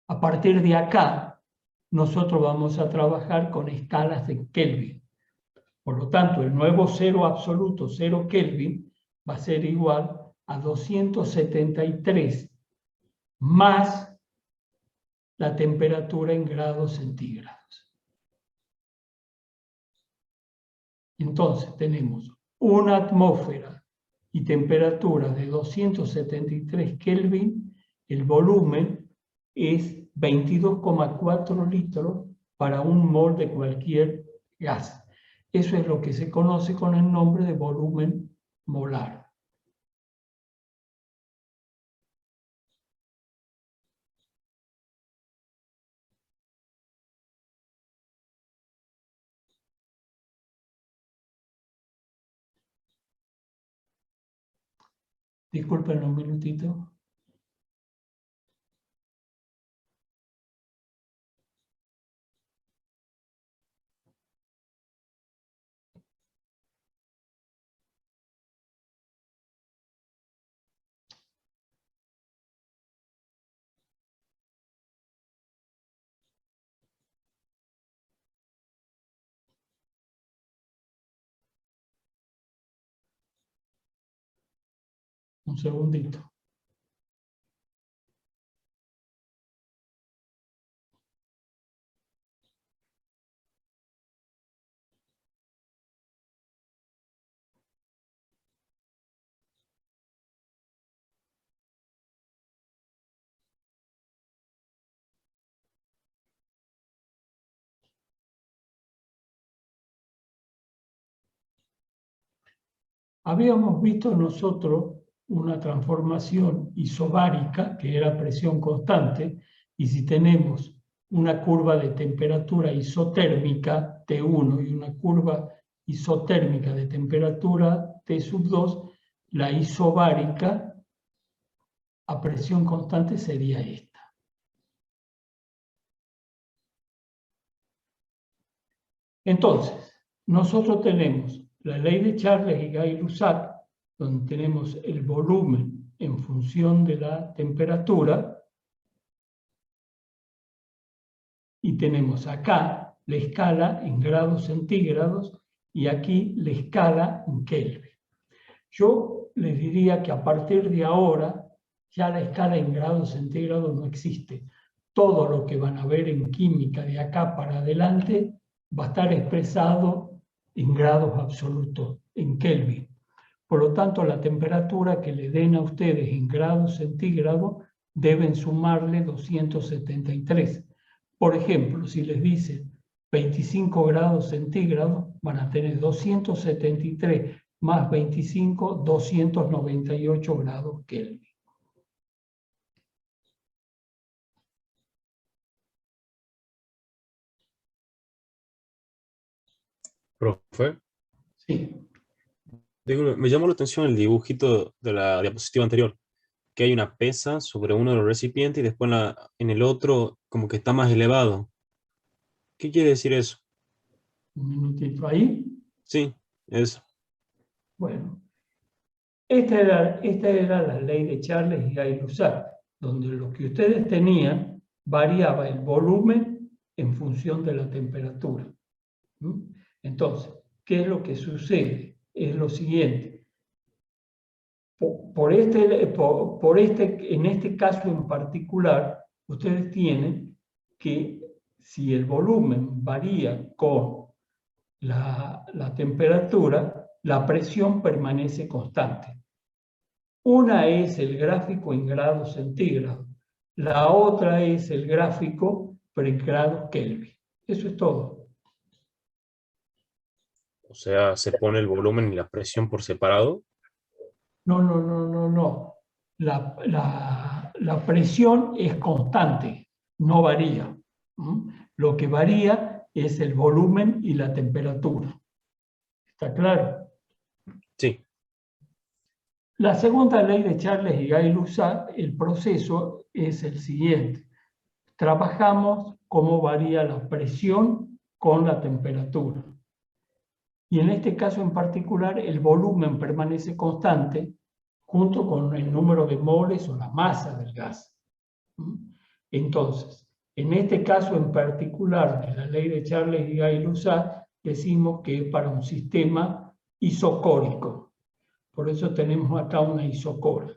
A partir de acá, nosotros vamos a trabajar con escalas de Kelvin. Por lo tanto, el nuevo cero absoluto, 0 Kelvin, va a ser igual a 273 más la temperatura en grados centígrados. Entonces tenemos una atmósfera y temperatura de 273 Kelvin, el volumen es 22,4 litros para un mol de cualquier gas. Eso es lo que se conoce con el nombre de volumen molar. Disculpen un minutito. Un segundito. Habíamos visto nosotros una transformación isobárica, que era presión constante, y si tenemos una curva de temperatura isotérmica T1 y una curva isotérmica de temperatura T2, la isobárica a presión constante sería esta. Entonces, nosotros tenemos la ley de Charles y Gay-Lussac, donde tenemos el volumen en función de la temperatura, y tenemos acá la escala en grados centígrados y aquí la escala en Kelvin. Yo les diría que a partir de ahora ya la escala en grados centígrados no existe. Todo lo que van a ver en química de acá para adelante va a estar expresado en grados absolutos, en Kelvin. Por lo tanto, la temperatura que le den a ustedes en grados centígrados deben sumarle 273. Por ejemplo, si les dicen 25 grados centígrados, van a tener 273 más 25, 298 grados Kelvin. Profe, Sí. me llamó la atención el dibujito de la diapositiva anterior, que hay una pesa sobre uno de los recipientes y después en el otro como que está más elevado. ¿Qué quiere decir eso? Un minutito ahí. Sí, eso. Bueno, esta era la ley de Charles y Gay-Lussac, donde lo que ustedes tenían variaba el volumen en función de la temperatura. Entonces, ¿qué es lo que sucede? Es lo siguiente. En este caso en particular, ustedes tienen que si el volumen varía con la temperatura, la presión permanece constante. Una es el gráfico en grados centígrados, la otra es el gráfico pero en grados Kelvin. Eso es todo. O sea, se pone el volumen y la presión por separado. No. La presión es constante, no varía. Lo que varía es el volumen y la temperatura. ¿Está claro? Sí. La segunda ley de Charles y Gay-Lussac, el proceso es el siguiente. Trabajamos cómo varía la presión con la temperatura. Y en este caso en particular, el volumen permanece constante junto con el número de moles o la masa del gas. Entonces, en este caso en particular de la ley de Charles y Gay-Lussac, decimos que es para un sistema isocórico. Por eso tenemos acá una isocora.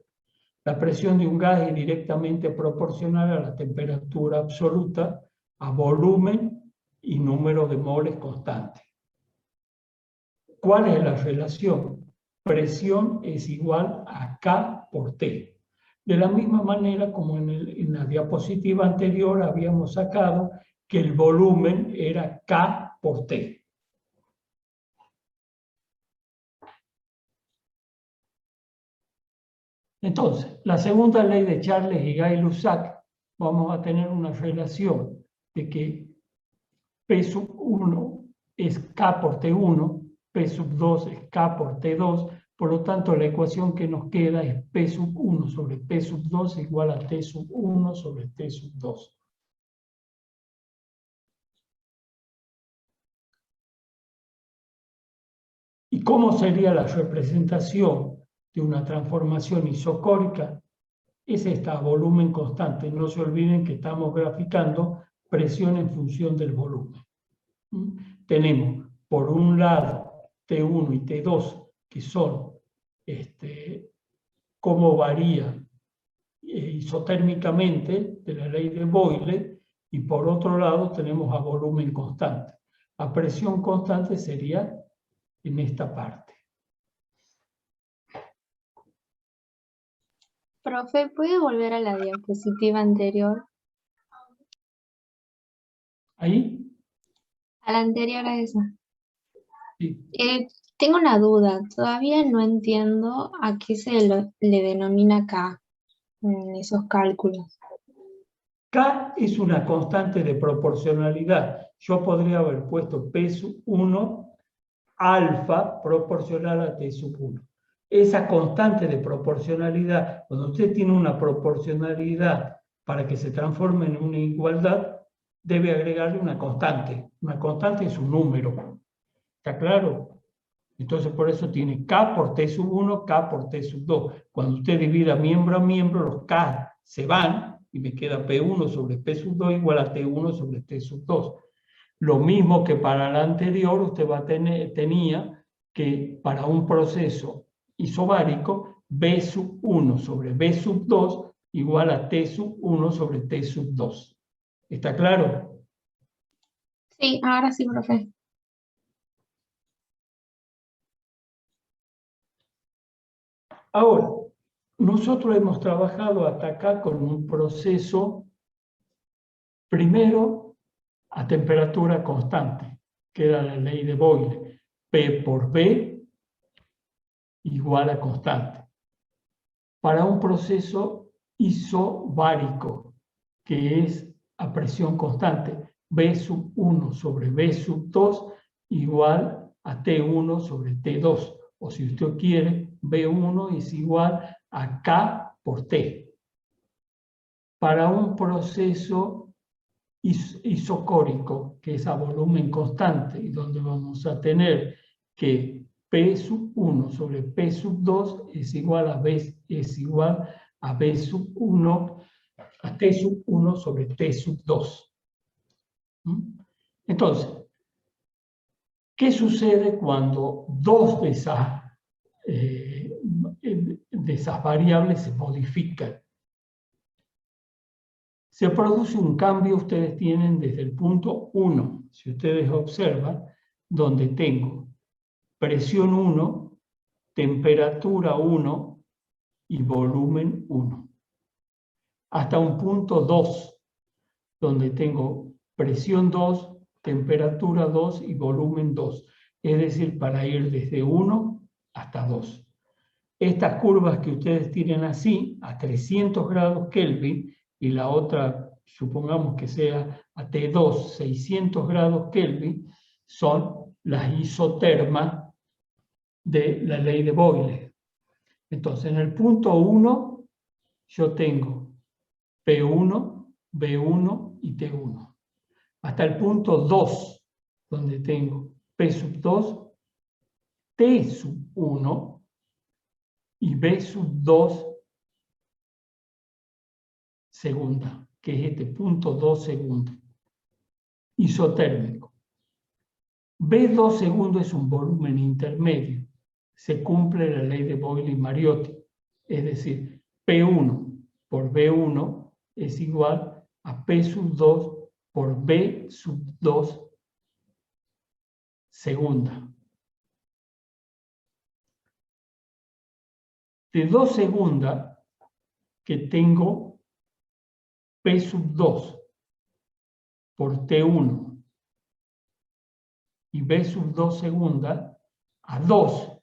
La presión de un gas es directamente proporcional a la temperatura absoluta, a volumen y número de moles constante. ¿Cuál es la relación? Presión es igual a K por T. De la misma manera como en la diapositiva anterior habíamos sacado que el volumen era K por T. Entonces, la segunda ley de Charles y Gay-Lussac, vamos a tener una relación de que P sub 1 es K por T1, P sub 2 es K por T2, por lo tanto la ecuación que nos queda es P sub 1 sobre P sub 2 igual a T sub 1 sobre T sub 2. ¿Y cómo sería la representación de una transformación isocórica? Es esta, volumen constante. No se olviden que estamos graficando presión en función del volumen. Tenemos, por un lado, T1 y T2, que son cómo varía isotérmicamente de la ley de Boyle, y por otro lado tenemos a volumen constante. A presión constante sería en esta parte. Profe, ¿puede volver a la diapositiva anterior? ¿Ahí? A la anterior a esa. Sí. Tengo una duda. Todavía no entiendo a qué se le denomina K en esos cálculos. K es una constante de proporcionalidad. Yo podría haber puesto P sub 1 alfa proporcional a T sub 1. Esa constante de proporcionalidad, cuando usted tiene una proporcionalidad para que se transforme en una igualdad, debe agregarle una constante. Una constante es un número. ¿Está claro? Entonces por eso tiene K por T sub 1, K por T sub 2. Cuando usted divida miembro a miembro, los K se van y me queda P1 sobre P sub 2 igual a T1 sobre T sub 2. Lo mismo que para la anterior, usted tenía que para un proceso isobárico, B sub 1 sobre B sub 2 igual a T sub 1 sobre T sub 2. ¿Está claro? Sí, ahora sí, profe. Ahora, nosotros hemos trabajado hasta acá con un proceso, primero, a temperatura constante, que era la ley de Boyle. P por B igual a constante. Para un proceso isobárico, que es a presión constante, B sub 1 sobre B sub 2 igual a T1 sobre T2. O si usted quiere, B1 es igual a K por T. Para un proceso isocórico, que es a volumen constante, y donde vamos a tener que P sub 1 sobre P sub 2 es igual a B sub 1, a T sub 1 sobre T sub 2. Entonces, ¿qué sucede cuando dos de esas variables se modifican? Se produce un cambio, ustedes tienen desde el punto 1, si ustedes observan, donde tengo presión 1, temperatura 1 y volumen 1. Hasta un punto 2, donde tengo presión 2, temperatura 2 y volumen 2. Es decir, para ir desde 1 hasta 2. Estas curvas que ustedes tienen así, a 300 grados Kelvin, y la otra, supongamos que sea a T2, 600 grados Kelvin, son las isotermas de la ley de Boyle. Entonces, en el punto 1, yo tengo P1, B1 y T1. Hasta el punto 2, donde tengo P sub 2, T sub 1 y B sub 2 segunda, que es este punto 2 segundo, isotérmico. B2 segundo es un volumen intermedio. Se cumple la ley de Boyle y Mariotti. Es decir, P1 por B1 es igual a P sub 2 por B sub 2 segunda. De 2 segunda que tengo P sub 2 por T1 y B sub 2 segunda a 2,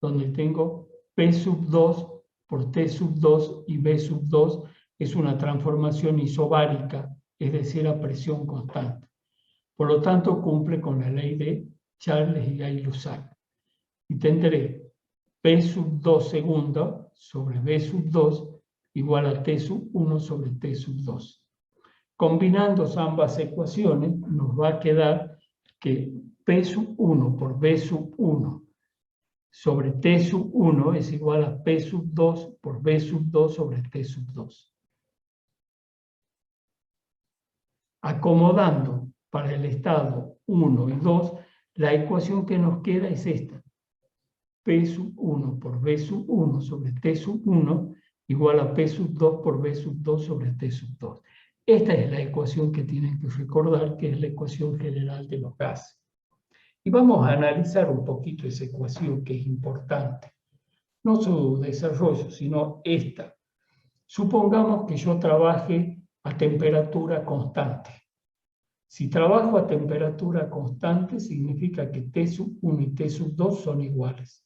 donde tengo P sub 2 por T sub 2 y B sub 2 es una transformación isobárica, es decir, a presión constante. Por lo tanto, cumple con la ley de Charles y Gay-Lussac. Y tendré P sub 2 segunda sobre B sub 2 igual a T sub 1 sobre T sub 2. Combinando ambas ecuaciones, nos va a quedar que P sub 1 por B sub 1 sobre T sub 1 es igual a P sub 2 por B sub 2 sobre T sub 2. Acomodando para el estado 1 y 2, la ecuación que nos queda es esta. P sub 1 por B sub 1 sobre T sub 1 igual a P sub 2 por B sub 2 sobre T sub 2. Esta es la ecuación que tienen que recordar, que es la ecuación general de los gases. Y vamos a analizar un poquito esa ecuación que es importante. No su desarrollo, sino esta. Supongamos que yo trabaje a temperatura constante. Si trabajo a temperatura constante, significa que T sub 1 y T sub 2 son iguales.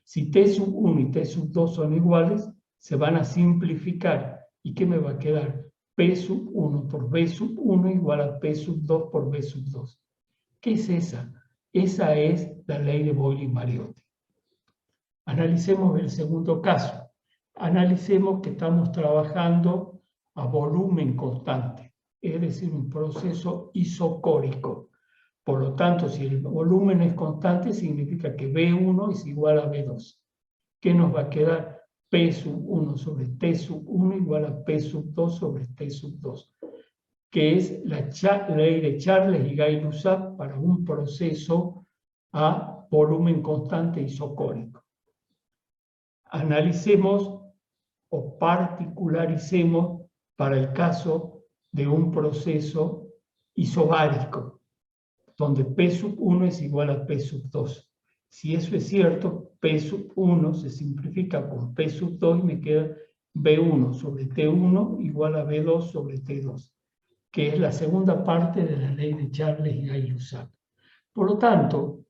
Si T sub 1 y T sub 2 son iguales, se van a simplificar. ¿Y qué me va a quedar? P sub 1 por B sub 1 igual a P sub 2 por B sub 2. ¿Qué es esa? Esa es la ley de Boyle y Mariotti. Analicemos el segundo caso. Analicemos que estamos trabajando a volumen constante, es decir, un proceso isocórico. Por lo tanto, si el volumen es constante, significa que B1 es igual a B2. ¿Qué nos va a quedar? P sub 1 sobre T sub 1 igual a P sub 2 sobre T sub 2, que es la ley de Charles y Gay-Lussac para un proceso a volumen constante isocórico. Analicemos o particularicemos para el caso de un proceso isobárico, donde P sub 1 es igual a P sub 2. Si eso es cierto, P sub 1 se simplifica con P sub 2 y me queda B1 sobre T1 igual a B2 sobre T2, que es la segunda parte de la ley de Charles y Gay-Lussac. Por lo tanto,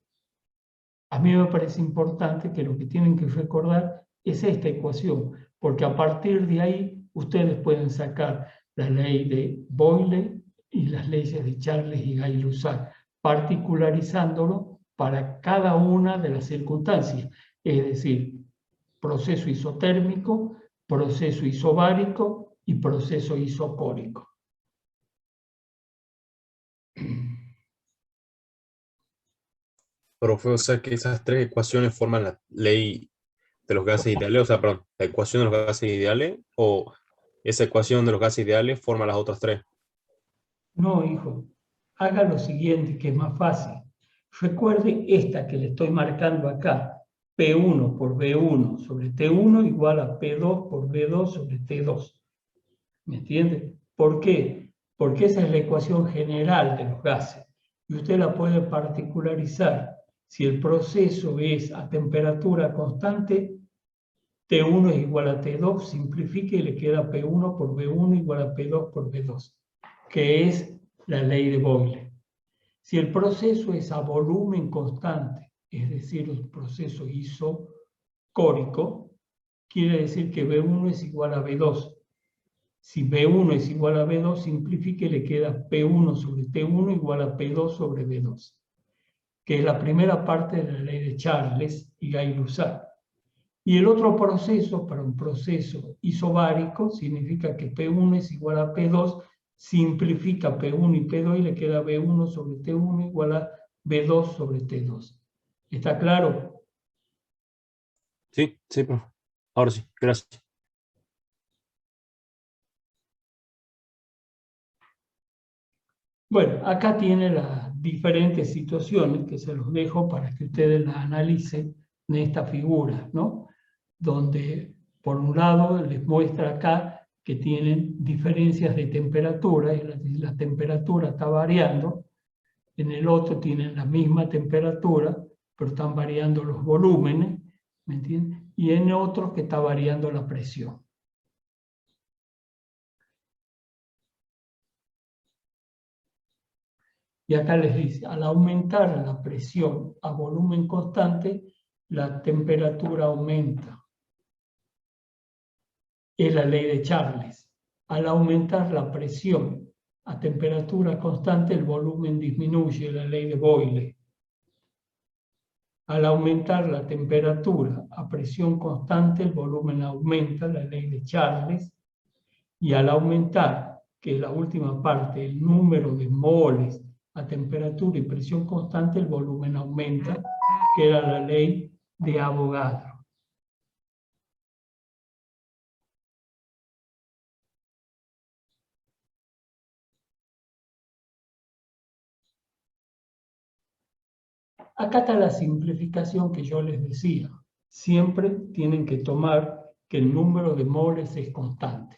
a mí me parece importante que lo que tienen que recordar es esta ecuación, porque a partir de ahí ustedes pueden sacar la ley de Boyle y las leyes de Charles y Gay-Lussac, particularizándolo para cada una de las circunstancias, es decir, proceso isotérmico, proceso isobárico y proceso isocórico. Profe, o sea que esas tres ecuaciones forman la ley de los gases ideales, o sea, perdón, la ecuación de los gases ideales, o esa ecuación de los gases ideales forma las otras tres. No, hijo, haga lo siguiente, que es más fácil. Recuerde esta que le estoy marcando acá, P1 por B1 sobre T1 igual a P2 por B2 sobre T2. ¿Me entiende? ¿Por qué? Porque esa es la ecuación general de los gases. Y usted la puede particularizar. Si el proceso es a temperatura constante, T1 es igual a T2, simplifica y le queda P1 por V1 igual a P2 por V2, que es la ley de Boyle. Si el proceso es a volumen constante, es decir, un proceso isocórico, quiere decir que V1 es igual a V2. Si V1 es igual a V2, simplifica y le queda P1 sobre T1 igual a P2 sobre V2, que es la primera parte de la ley de Charles y Gay-Lussac. Y el otro proceso, para un proceso isobárico, significa que P1 es igual a P2, simplifica P1 y P2 y le queda V1 sobre T1 igual a V2 sobre T2. ¿Está claro? Sí, sí, profe. Ahora sí, gracias. Bueno, acá tiene las diferentes situaciones que se los dejo para que ustedes las analicen en esta figura, ¿no? Donde, por un lado, les muestra acá que tienen diferencias de temperatura, y la temperatura está variando. En el otro tienen la misma temperatura, pero están variando los volúmenes, ¿me entienden? Y en otro que está variando la presión. Y acá les dice, al aumentar la presión a volumen constante, la temperatura aumenta. Es la ley de Charles. Al aumentar la presión a temperatura constante, el volumen disminuye, la ley de Boyle. Al aumentar la temperatura a presión constante, el volumen aumenta, la ley de Charles. Y al aumentar, que es la última parte, el número de moles a temperatura y presión constante, el volumen aumenta, que era la ley de Avogadro. Acá está la simplificación que yo les decía. Siempre tienen que tomar que el número de moles es constante.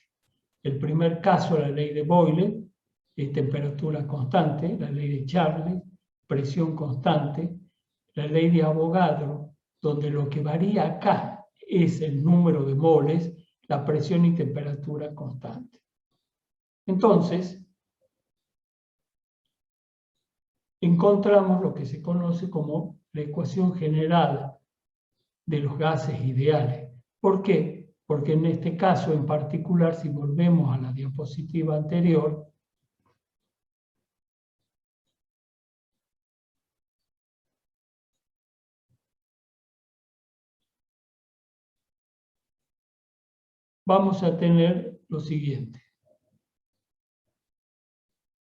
El primer caso, la ley de Boyle, es temperatura constante, la ley de Charles, presión constante, la ley de Avogadro, donde lo que varía acá es el número de moles, la presión y temperatura constante. Entonces, encontramos lo que se conoce como la ecuación general de los gases ideales. ¿Por qué? Porque en este caso en particular, si volvemos a la diapositiva anterior, vamos a tener lo siguiente.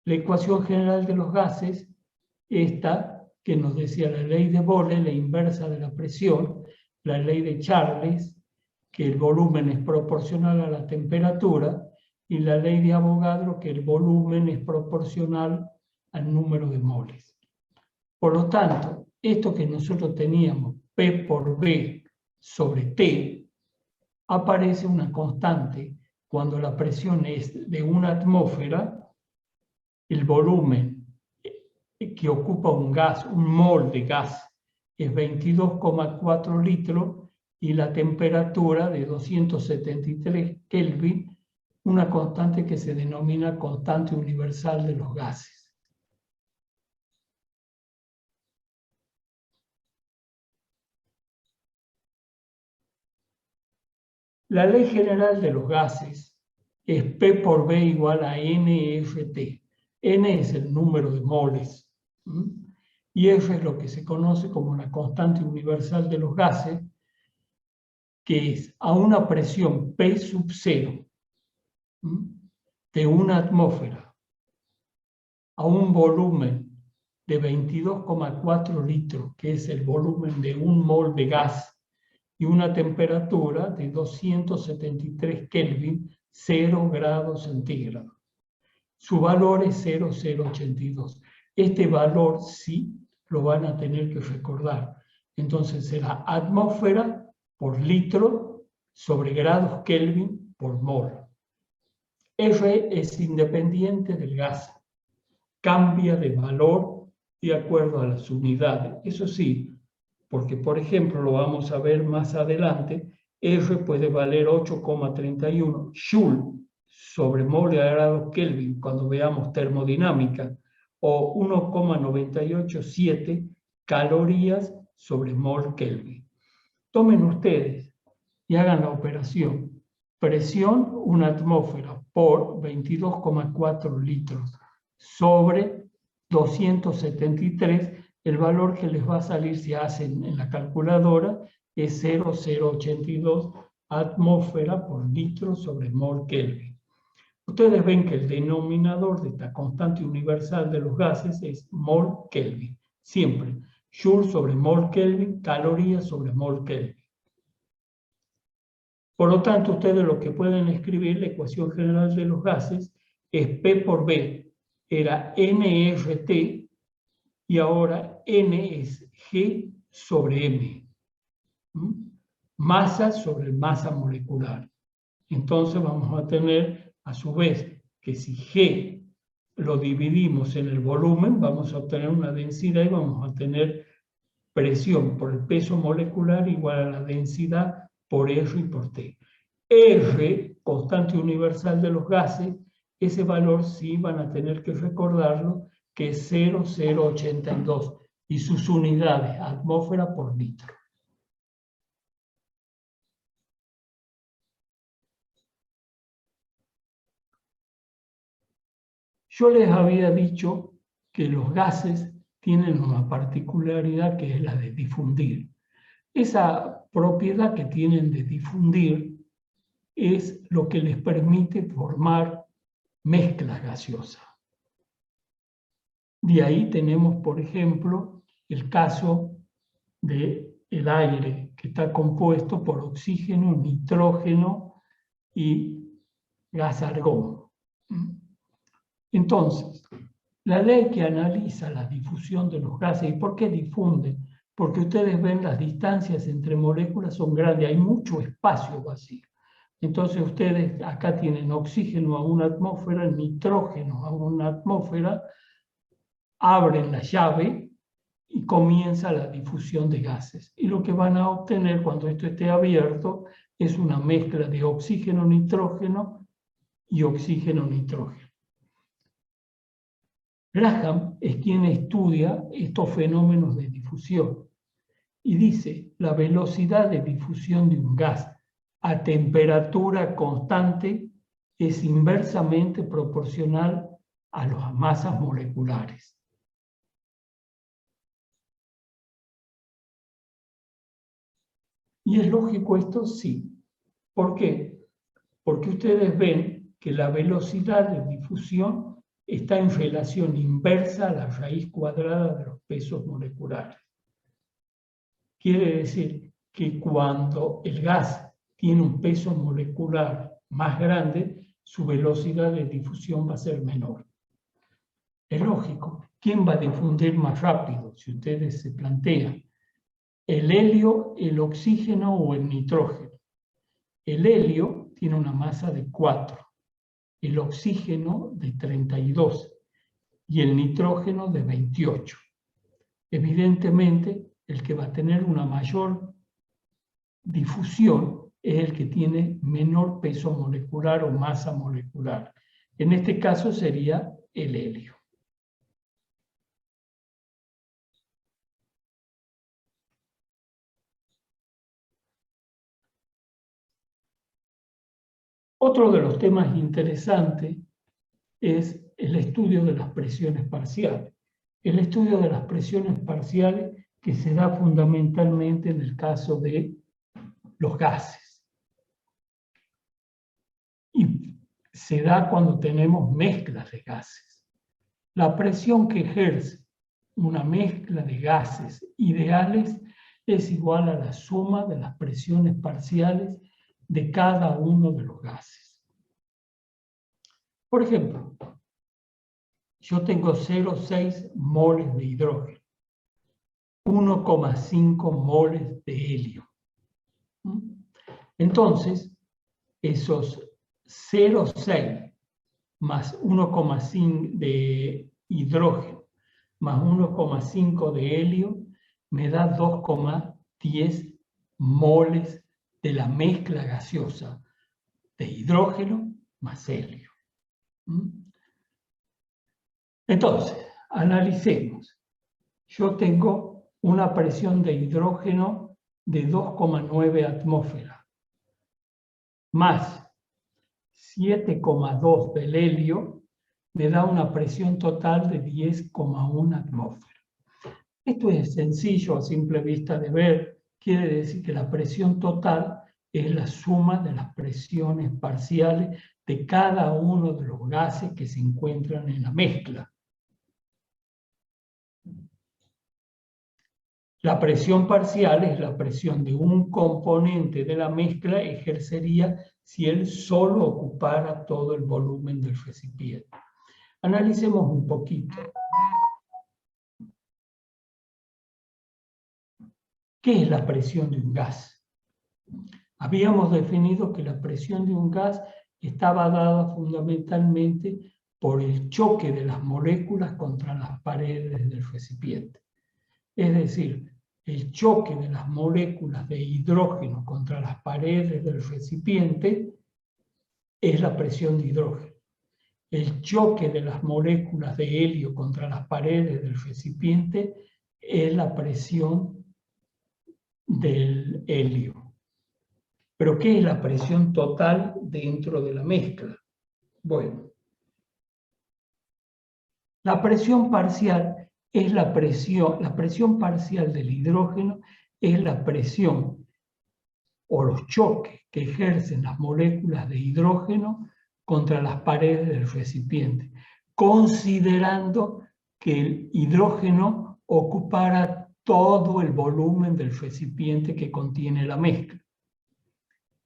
La ecuación general de los gases, esta que nos decía la ley de Boyle, la inversa de la presión, la ley de Charles, que el volumen es proporcional a la temperatura, y la ley de Avogadro, que el volumen es proporcional al número de moles. Por lo tanto, esto que nosotros teníamos, P por V sobre T, aparece una constante cuando la presión es de una atmósfera, el volumen que ocupa un gas, un mol de gas, es 22,4 litros y la temperatura de 273 Kelvin, una constante que se denomina constante universal de los gases. La ley general de los gases es P por V igual a NRT. N es el número de moles, y F es lo que se conoce como la constante universal de los gases, que es a una presión P sub 0 de una atmósfera a un volumen de 22,4 litros, que es el volumen de un mol de gas, y una temperatura de 273 Kelvin, 0 grados centígrados. Su valor es 0,082. Este valor sí lo van a tener que recordar. Entonces será atmósfera por litro sobre grados Kelvin por mol. R es independiente del gas. Cambia de valor de acuerdo a las unidades. Eso sí, porque por ejemplo, lo vamos a ver más adelante, R puede valer 8,31 Joule sobre mol a grado Kelvin cuando veamos termodinámica, o 1,987 calorías sobre mol Kelvin. Tomen ustedes y hagan la operación. Presión, una atmósfera por 22,4 litros sobre 273. El valor que les va a salir si hacen en la calculadora es 0,082 atmósfera por litro sobre mol Kelvin. Ustedes ven que el denominador de esta constante universal de los gases es mol Kelvin. Siempre. Joule sobre mol Kelvin, calorías sobre mol Kelvin. Por lo tanto, ustedes lo que pueden escribir, la ecuación general de los gases, es P por B. Era nRT y ahora N es G sobre M. Masa sobre masa molecular. Entonces vamos a tener, a su vez, que si G lo dividimos en el volumen, vamos a obtener una densidad y vamos a tener presión por el peso molecular igual a la densidad por R y por T. R, constante universal de los gases, ese valor sí van a tener que recordarlo, que es 0,082 y sus unidades, atmósfera por litro. Yo les había dicho que los gases tienen una particularidad que es la de difundir. Esa propiedad que tienen de difundir es lo que les permite formar mezclas gaseosas. De ahí tenemos, por ejemplo, el caso del aire, que está compuesto por oxígeno, nitrógeno y gas argón. Entonces, la ley que analiza la difusión de los gases, ¿y por qué difunden? Porque ustedes ven las distancias entre moléculas son grandes, hay mucho espacio vacío. Entonces ustedes acá tienen oxígeno a una atmósfera, nitrógeno a una atmósfera, abren la llave y comienza la difusión de gases. Y lo que van a obtener cuando esto esté abierto es una mezcla de oxígeno-nitrógeno y oxígeno-nitrógeno. Graham es quien estudia estos fenómenos de difusión y dice la velocidad de difusión de un gas a temperatura constante es inversamente proporcional a las masas moleculares. ¿Y es lógico esto? Sí. ¿Por qué? Porque ustedes ven que la velocidad de difusión está en relación inversa a la raíz cuadrada de los pesos moleculares. Quiere decir que cuando el gas tiene un peso molecular más grande, su velocidad de difusión va a ser menor. Es lógico. ¿Quién va a difundir más rápido? Si ustedes se plantean. ¿El helio, el oxígeno o el nitrógeno? El helio tiene una masa de 4. El oxígeno de 32 y el nitrógeno de 28. Evidentemente, el que va a tener una mayor difusión es el que tiene menor peso molecular o masa molecular. En este caso sería el helio. Otro de los temas interesantes es el estudio de las presiones parciales. El estudio de las presiones parciales que se da fundamentalmente en el caso de los gases. Y se da cuando tenemos mezclas de gases. La presión que ejerce una mezcla de gases ideales es igual a la suma de las presiones parciales de cada uno de los gases. Por ejemplo, yo tengo 0,6 moles de hidrógeno, 1,5 moles de helio. Entonces, esos 0,6 más 1,5 de hidrógeno más 1,5 de helio me da 2,10 moles de la mezcla gaseosa de hidrógeno más helio. Entonces, analicemos. Yo tengo una presión de hidrógeno de 2,9 atmósferas, más 7,2 del helio, me da una presión total de 10,1 atmósferas. Esto es sencillo a simple vista de ver. Quiere decir que la presión total es la suma de las presiones parciales de cada uno de los gases que se encuentran en la mezcla. La presión parcial es la presión de un componente de la mezcla, ejercería si él solo ocupara todo el volumen del recipiente. Analicemos un poquito. ¿Qué es la presión de un gas? Habíamos definido que la presión de un gas estaba dada fundamentalmente por el choque de las moléculas contra las paredes del recipiente. Es decir, el choque de las moléculas de hidrógeno contra las paredes del recipiente es la presión de hidrógeno. El choque de las moléculas de helio contra las paredes del recipiente es la presión del helio. ¿Pero qué es la presión total dentro de la mezcla? Bueno, la presión parcial es la presión parcial del hidrógeno es la presión o los choques que ejercen las moléculas de hidrógeno contra las paredes del recipiente, considerando que el hidrógeno ocupara todo el volumen del recipiente que contiene la mezcla.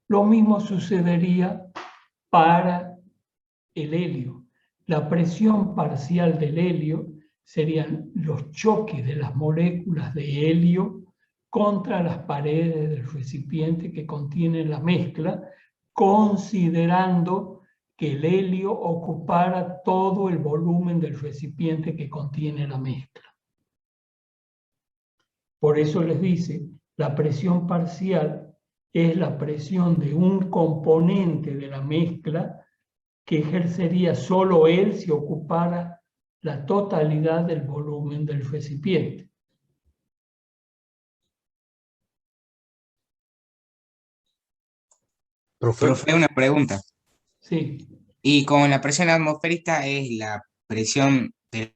Lo mismo sucedería para el helio. La presión parcial del helio serían los choques de las moléculas de helio contra las paredes del recipiente que contiene la mezcla, considerando que el helio ocupara todo el volumen del recipiente que contiene la mezcla. Por eso les dice, la presión parcial es la presión de un componente de la mezcla que ejercería solo él si ocupara la totalidad del volumen del recipiente. Profe, una pregunta. Sí. Y con la presión atmosférica es la presión de la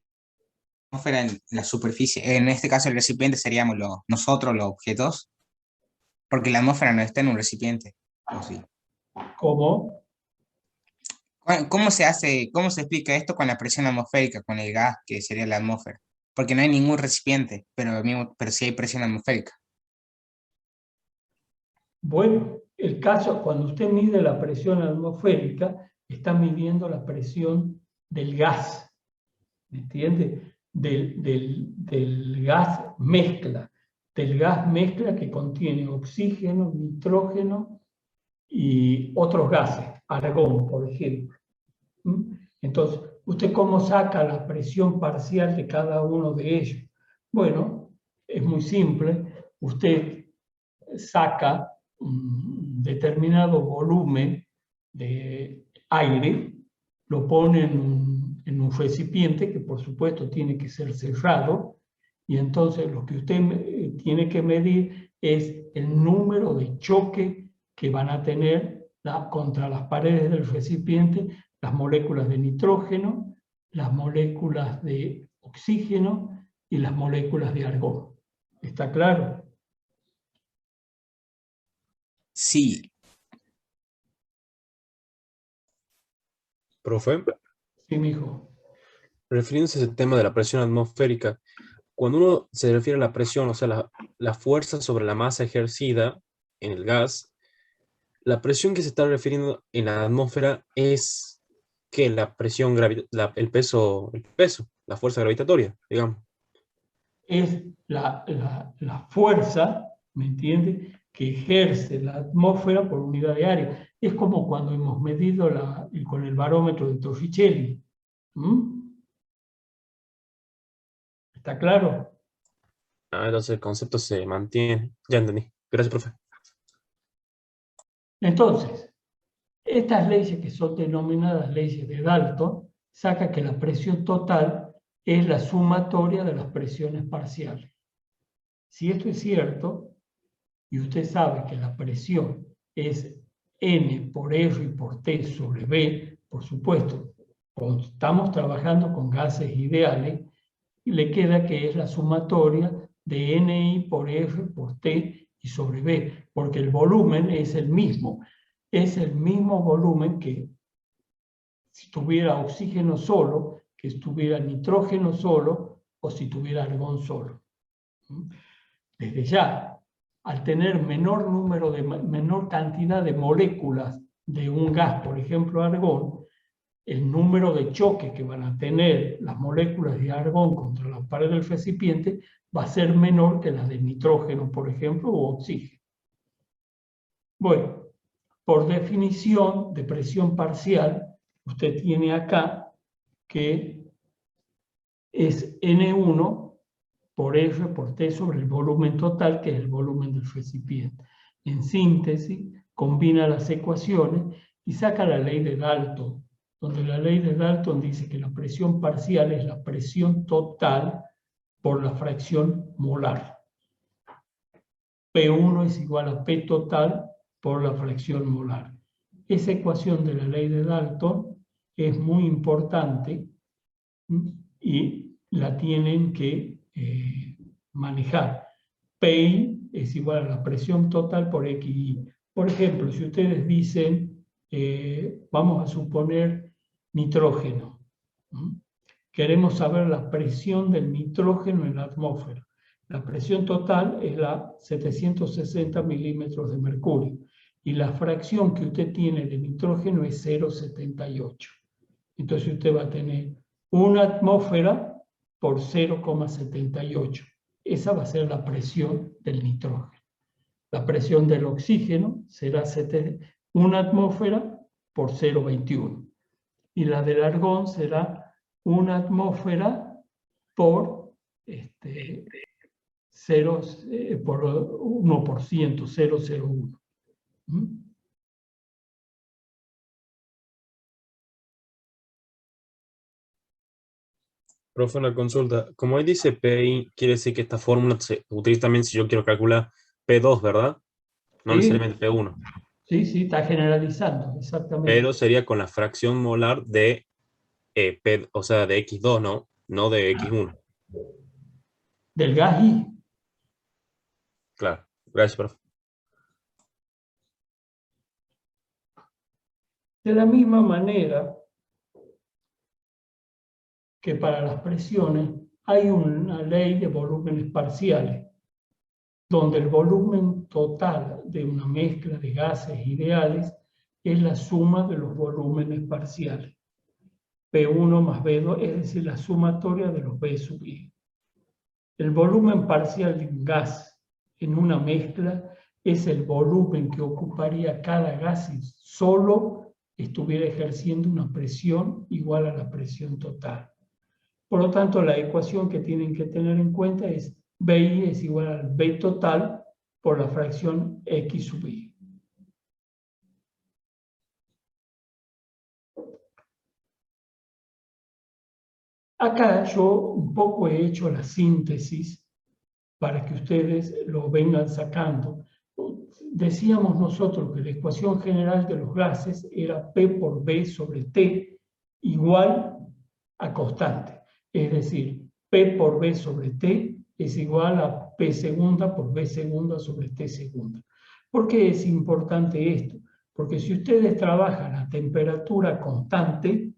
atmósfera en la superficie, en este caso el recipiente seríamos nosotros los objetos, porque la atmósfera no está en un recipiente, ¿o sí? ¿Cómo? ¿Cómo se explica esto con la presión atmosférica, con el gas que sería la atmósfera? Porque no hay ningún recipiente, pero sí hay presión atmosférica. Bueno, el caso, cuando usted mide la presión atmosférica, está midiendo la presión del gas, ¿me entiende? Del gas mezcla que contiene oxígeno, nitrógeno y otros gases, argón, por ejemplo. Entonces, ¿usted cómo saca la presión parcial de cada uno de ellos? Bueno, es muy simple. Usted saca un determinado volumen de aire, lo pone en un recipiente que por supuesto tiene que ser cerrado, y entonces lo que usted tiene que medir es el número de choque que van a tener contra las paredes del recipiente las moléculas de nitrógeno, las moléculas de oxígeno y las moléculas de argón. ¿Está claro? Sí. Profe, Sí, mijo. refiriéndose a ese tema de la presión atmosférica, cuando uno se refiere a la presión, o sea, la fuerza sobre la masa ejercida en el gas, la presión que se está refiriendo en la atmósfera es que la presión, el peso, la fuerza gravitatoria, digamos. Es la fuerza, ¿me entiende?, que ejerce la atmósfera por unidad de área. Es como cuando hemos medido con el barómetro de Torricelli. ¿Está claro? Ah, entonces el concepto se mantiene. Ya entendí. Gracias, profe. Entonces, estas leyes que son denominadas leyes de Dalton, saca que la presión total es la sumatoria de las presiones parciales. Si esto es cierto, y usted sabe que la presión es N por R y por T sobre B, por supuesto, cuando estamos trabajando con gases ideales, y le queda que es la sumatoria de NI por R por T y sobre B, porque el volumen es el mismo volumen que si tuviera oxígeno solo, que estuviera nitrógeno solo, o si tuviera argón solo. Desde ya, al tener menor cantidad de moléculas de un gas, por ejemplo argón, el número de choques que van a tener las moléculas de argón contra la pared del recipiente va a ser menor que las de nitrógeno, por ejemplo, o oxígeno. Bueno, por definición de presión parcial, usted tiene acá que es N1 por R por T sobre el volumen total, que es el volumen del recipiente. En síntesis, combina las ecuaciones y saca la ley de Dalton, donde la ley de Dalton dice que la presión parcial es la presión total por la fracción molar. P1 es igual a P total por la fracción molar. Esa ecuación de la ley de Dalton es muy importante y la tienen que manejar. PI es igual a la presión total por XI. Por ejemplo, si ustedes dicen, vamos a suponer nitrógeno. Queremos saber la presión del nitrógeno en la atmósfera. La presión total es la 760 milímetros de mercurio y la fracción que usted tiene de nitrógeno es 0,78. Entonces usted va a tener una atmósfera por 0,78. Esa va a ser la presión del nitrógeno. La presión del oxígeno será una atmósfera por 0,21. Y la del argón será una atmósfera por 1%, 0,01. Profe, una consulta. Como ahí dice PI, quiere decir que esta fórmula se utiliza también si yo quiero calcular P2, ¿verdad? No Sí. necesariamente P1. Sí, está generalizando, exactamente. Pero sería con la fracción molar de P, o sea, de X2, ¿no? No de X1. Del gas I. Claro. Gracias, profe. De la misma manera que para las presiones hay una ley de volúmenes parciales, donde el volumen total de una mezcla de gases ideales es la suma de los volúmenes parciales. P1 más B2, es decir, la sumatoria de los B sub I. El volumen parcial de un gas en una mezcla es el volumen que ocuparía cada gas si solo estuviera ejerciendo una presión igual a la presión total. Por lo tanto, la ecuación que tienen que tener en cuenta es BI es igual al B total por la fracción X sub I. Acá yo un poco he hecho la síntesis para que ustedes lo vengan sacando. Decíamos nosotros que la ecuación general de los gases era P por B sobre T igual a constante. Es decir, P por B sobre T es igual a P segunda por B segunda sobre T segunda. ¿Por qué es importante esto? Porque si ustedes trabajan a temperatura constante,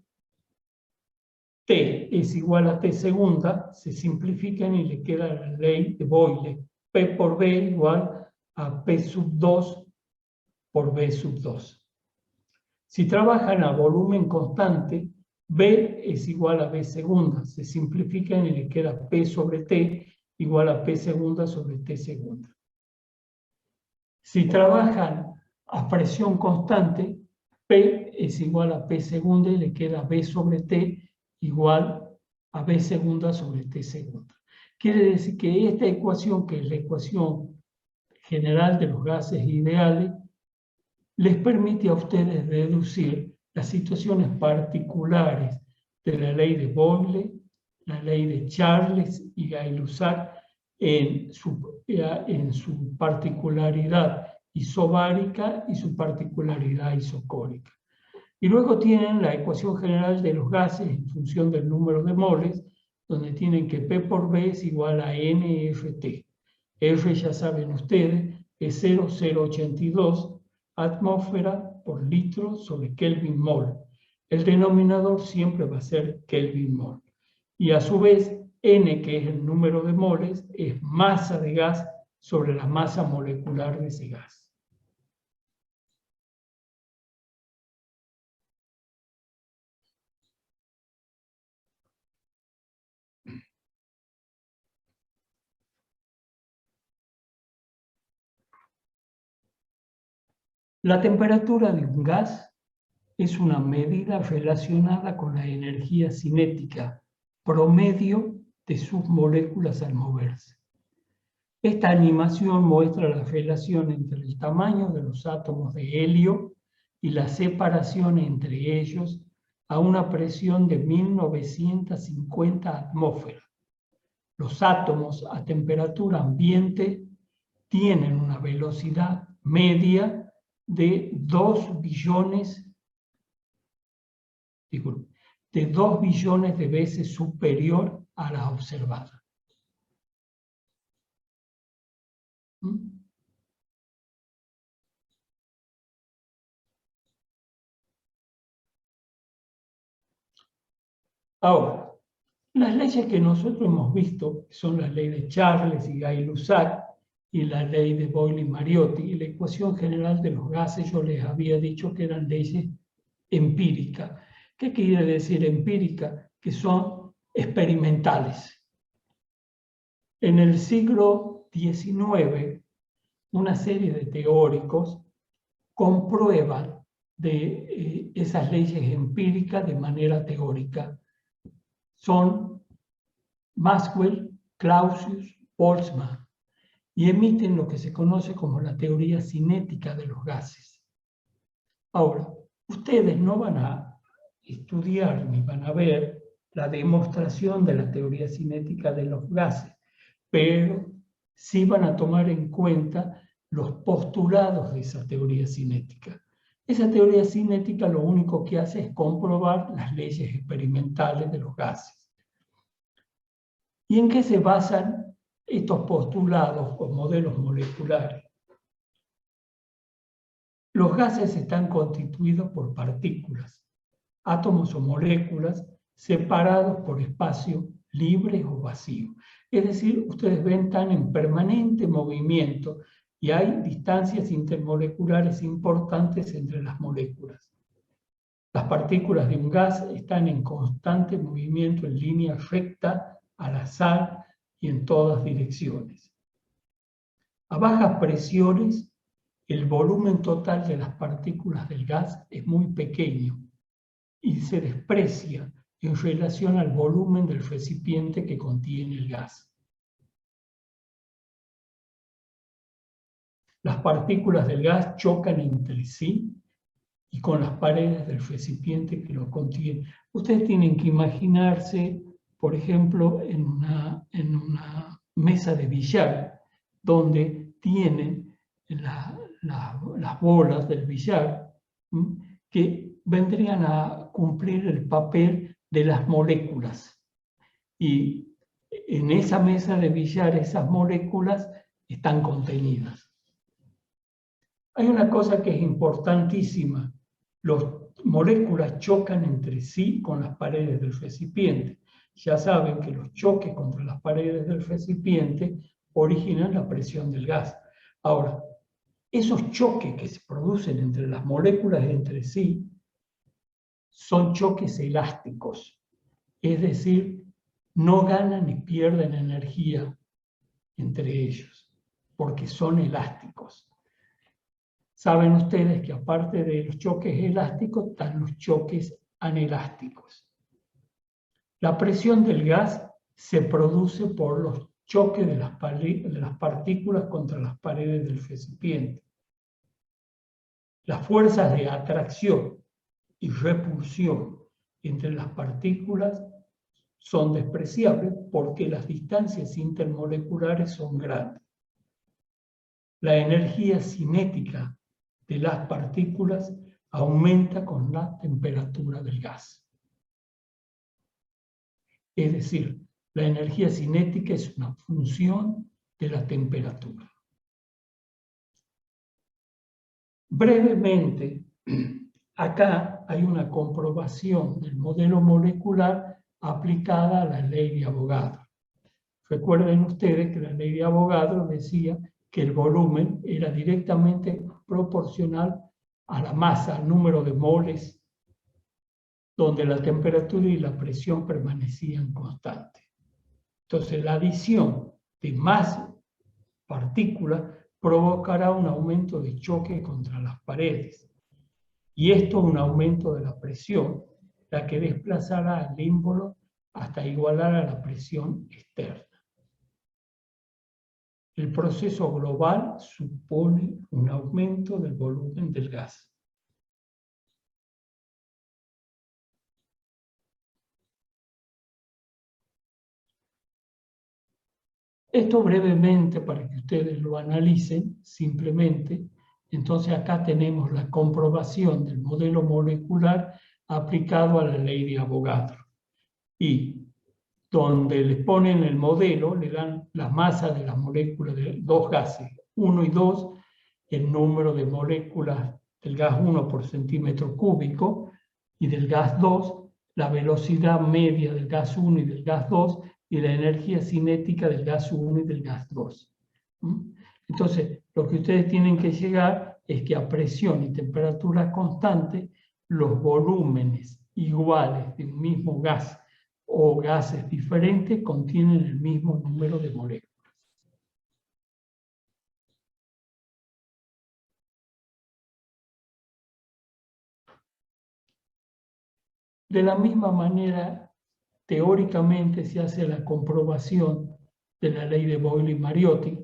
T es igual a T segunda, se simplifican y le queda la ley de Boyle. P por B igual a P sub 2 por B sub 2. Si trabajan a volumen constante, B es igual a B segunda. Se simplifican y le queda P sobre T igual a P segunda sobre T segunda. Si trabajan a presión constante, P es igual a P segunda y le queda B sobre T igual a B segunda sobre T segunda. Quiere decir que esta ecuación, que es la ecuación general de los gases ideales, les permite a ustedes deducir las situaciones particulares de la ley de Boyle, la ley de Charles y Gay-Lussac en su particularidad isobárica y su particularidad isocórica. Y luego tienen la ecuación general de los gases en función del número de moles, donde tienen que P por B es igual a NFT. R, ya saben ustedes, es 0,082 atmósfera por litro sobre Kelvin mol. El denominador siempre va a ser Kelvin mol. Y a su vez, N, que es el número de moles, es masa de gas sobre la masa molecular de ese gas. La temperatura de un gas es una medida relacionada con la energía cinética promedio de sus moléculas al moverse. Esta animación muestra la relación entre el tamaño de los átomos de helio y la separación entre ellos a una presión de 1950 atmósferas. Los átomos a temperatura ambiente tienen una velocidad media de 2 billones de veces superior a la observada. Ahora, las leyes que nosotros hemos visto son la ley de Charles y Gay-Lussac y la ley de Boyle y Mariotti, y la ecuación general de los gases. Yo les había dicho que eran leyes empíricas. ¿Qué quiere decir empírica? Que son experimentales. En el siglo XIX, una serie de teóricos comprueban esas leyes empíricas de manera teórica. Son Maxwell, Clausius, Boltzmann, y emiten lo que se conoce como la teoría cinética de los gases. Ahora, ustedes no van a estudiar ni van a ver la demostración de la teoría cinética de los gases, pero sí van a tomar en cuenta los postulados de esa teoría cinética. Esa teoría cinética lo único que hace es comprobar las leyes experimentales de los gases. ¿Y en qué se basan estos postulados o modelos moleculares? Los gases están constituidos por partículas, átomos o moléculas separados por espacio libre o vacío. Es decir, ustedes ven, están en permanente movimiento y hay distancias intermoleculares importantes entre las moléculas. Las partículas de un gas están en constante movimiento en línea recta, al azar y en todas direcciones. A bajas presiones, el volumen total de las partículas del gas es muy pequeño y se desprecia en relación al volumen del recipiente que contiene el gas. Las partículas del gas chocan entre sí y con las paredes del recipiente que lo contiene. Ustedes tienen que imaginarse, por ejemplo, en una mesa de billar, donde tienen las bolas del billar que vendrían a cumplir el papel de las moléculas. Y en esa mesa de billar esas moléculas están contenidas. Hay una cosa que es importantísima. Las moléculas chocan entre sí con las paredes del recipiente. Ya saben que los choques contra las paredes del recipiente originan la presión del gas. Ahora, esos choques que se producen entre las moléculas entre sí son choques elásticos. Es decir, no ganan ni pierden energía entre ellos, porque son elásticos. Saben ustedes que aparte de los choques elásticos, están los choques anelásticos. La presión del gas se produce por los choques de las partículas contra las paredes del recipiente. Las fuerzas de atracción y repulsión entre las partículas son despreciables porque las distancias intermoleculares son grandes. La energía cinética de las partículas aumenta con la temperatura del gas. Es decir, la energía cinética es una función de la temperatura. Brevemente, acá hay una comprobación del modelo molecular aplicada a la ley de Avogadro. Recuerden ustedes que la ley de Avogadro decía que el volumen era directamente proporcional a la masa, al número de moles, donde la temperatura y la presión permanecían constantes. Entonces, la adición de más partículas provocará un aumento de choque contra las paredes. Y esto un aumento de la presión, la que desplazará al émbolo hasta igualar a la presión externa. El proceso global supone un aumento del volumen del gas. Esto brevemente para que ustedes lo analicen, simplemente. Entonces acá tenemos la comprobación del modelo molecular aplicado a la ley de Avogadro. Y donde les ponen el modelo, le dan la masa de las moléculas de dos gases, 1 y 2, el número de moléculas del gas 1 por centímetro cúbico, y del gas 2, la velocidad media del gas 1 y del gas 2, y la energía cinética del gas 1 y del gas 2. Entonces, lo que ustedes tienen que llegar es que a presión y temperatura constante, los volúmenes iguales de un mismo gas o gases diferentes contienen el mismo número de moléculas. De la misma manera, teóricamente se hace la comprobación de la ley de Boyle-Mariotti,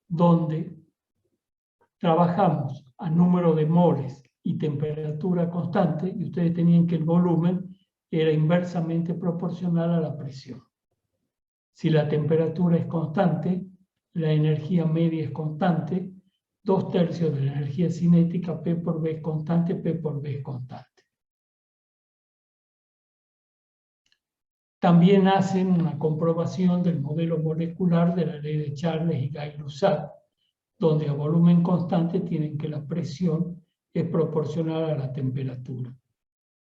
donde trabajamos a número de moles y temperatura constante, y ustedes tenían que el volumen era inversamente proporcional a la presión. Si la temperatura es constante, la energía media es constante, 2/3 de la energía cinética, P por V es constante, P por V es constante. También hacen una comprobación del modelo molecular de la ley de Charles y Gay-Lussac, donde a volumen constante tienen que la presión es proporcional a la temperatura.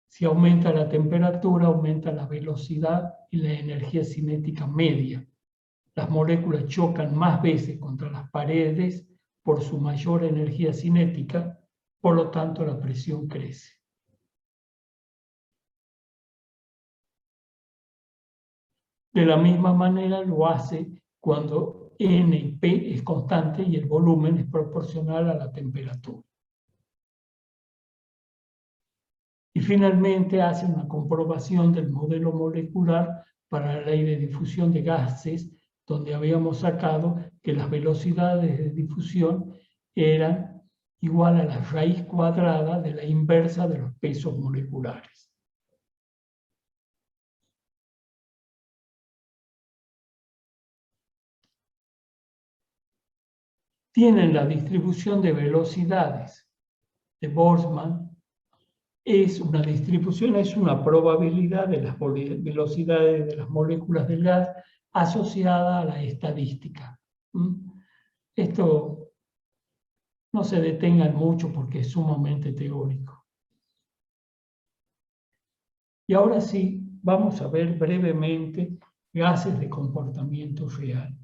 Si aumenta la temperatura, aumenta la velocidad y la energía cinética media. Las moléculas chocan más veces contra las paredes por su mayor energía cinética, por lo tanto la presión crece. De la misma manera lo hace cuando N y P es constante y el volumen es proporcional a la temperatura. Y finalmente hace una comprobación del modelo molecular para la ley de difusión de gases, donde habíamos sacado que las velocidades de difusión eran igual a la raíz cuadrada de la inversa de los pesos moleculares. Tienen la distribución de velocidades de Boltzmann. Es una distribución, es una probabilidad de las velocidades de las moléculas del gas asociada a la estadística. Esto no se detengan mucho porque es sumamente teórico. Y ahora sí, vamos a ver brevemente gases de comportamiento real.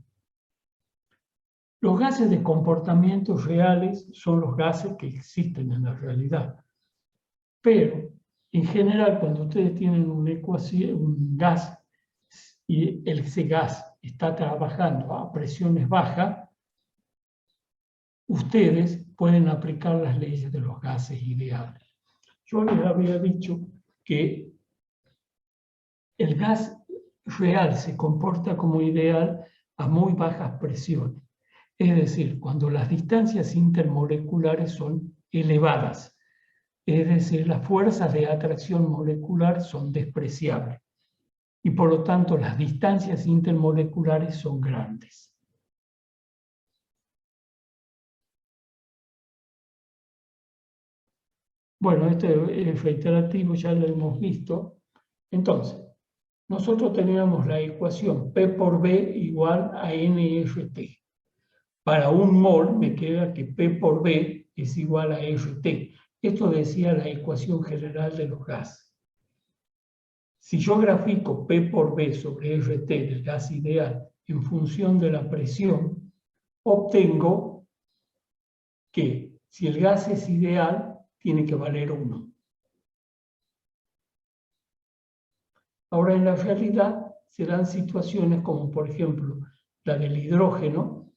Los gases de comportamiento reales son los gases que existen en la realidad. Pero, en general, cuando ustedes tienen una ecuación, un gas, y ese gas está trabajando a presiones bajas, ustedes pueden aplicar las leyes de los gases ideales. Yo les había dicho que el gas real se comporta como ideal a muy bajas presiones. Es decir, cuando las distancias intermoleculares son elevadas. Es decir, las fuerzas de atracción molecular son despreciables. Y por lo tanto, las distancias intermoleculares son grandes. Bueno, este es reiterativo, ya lo hemos visto. Entonces, nosotros teníamos la ecuación P por B igual a nRT. Para un mol me queda que P por B es igual a RT. Esto decía la ecuación general de los gases. Si yo grafico P por B sobre RT del gas ideal en función de la presión, obtengo que si el gas es ideal, tiene que valer 1. Ahora, en la realidad, se dan situaciones como, por ejemplo, la del hidrógeno,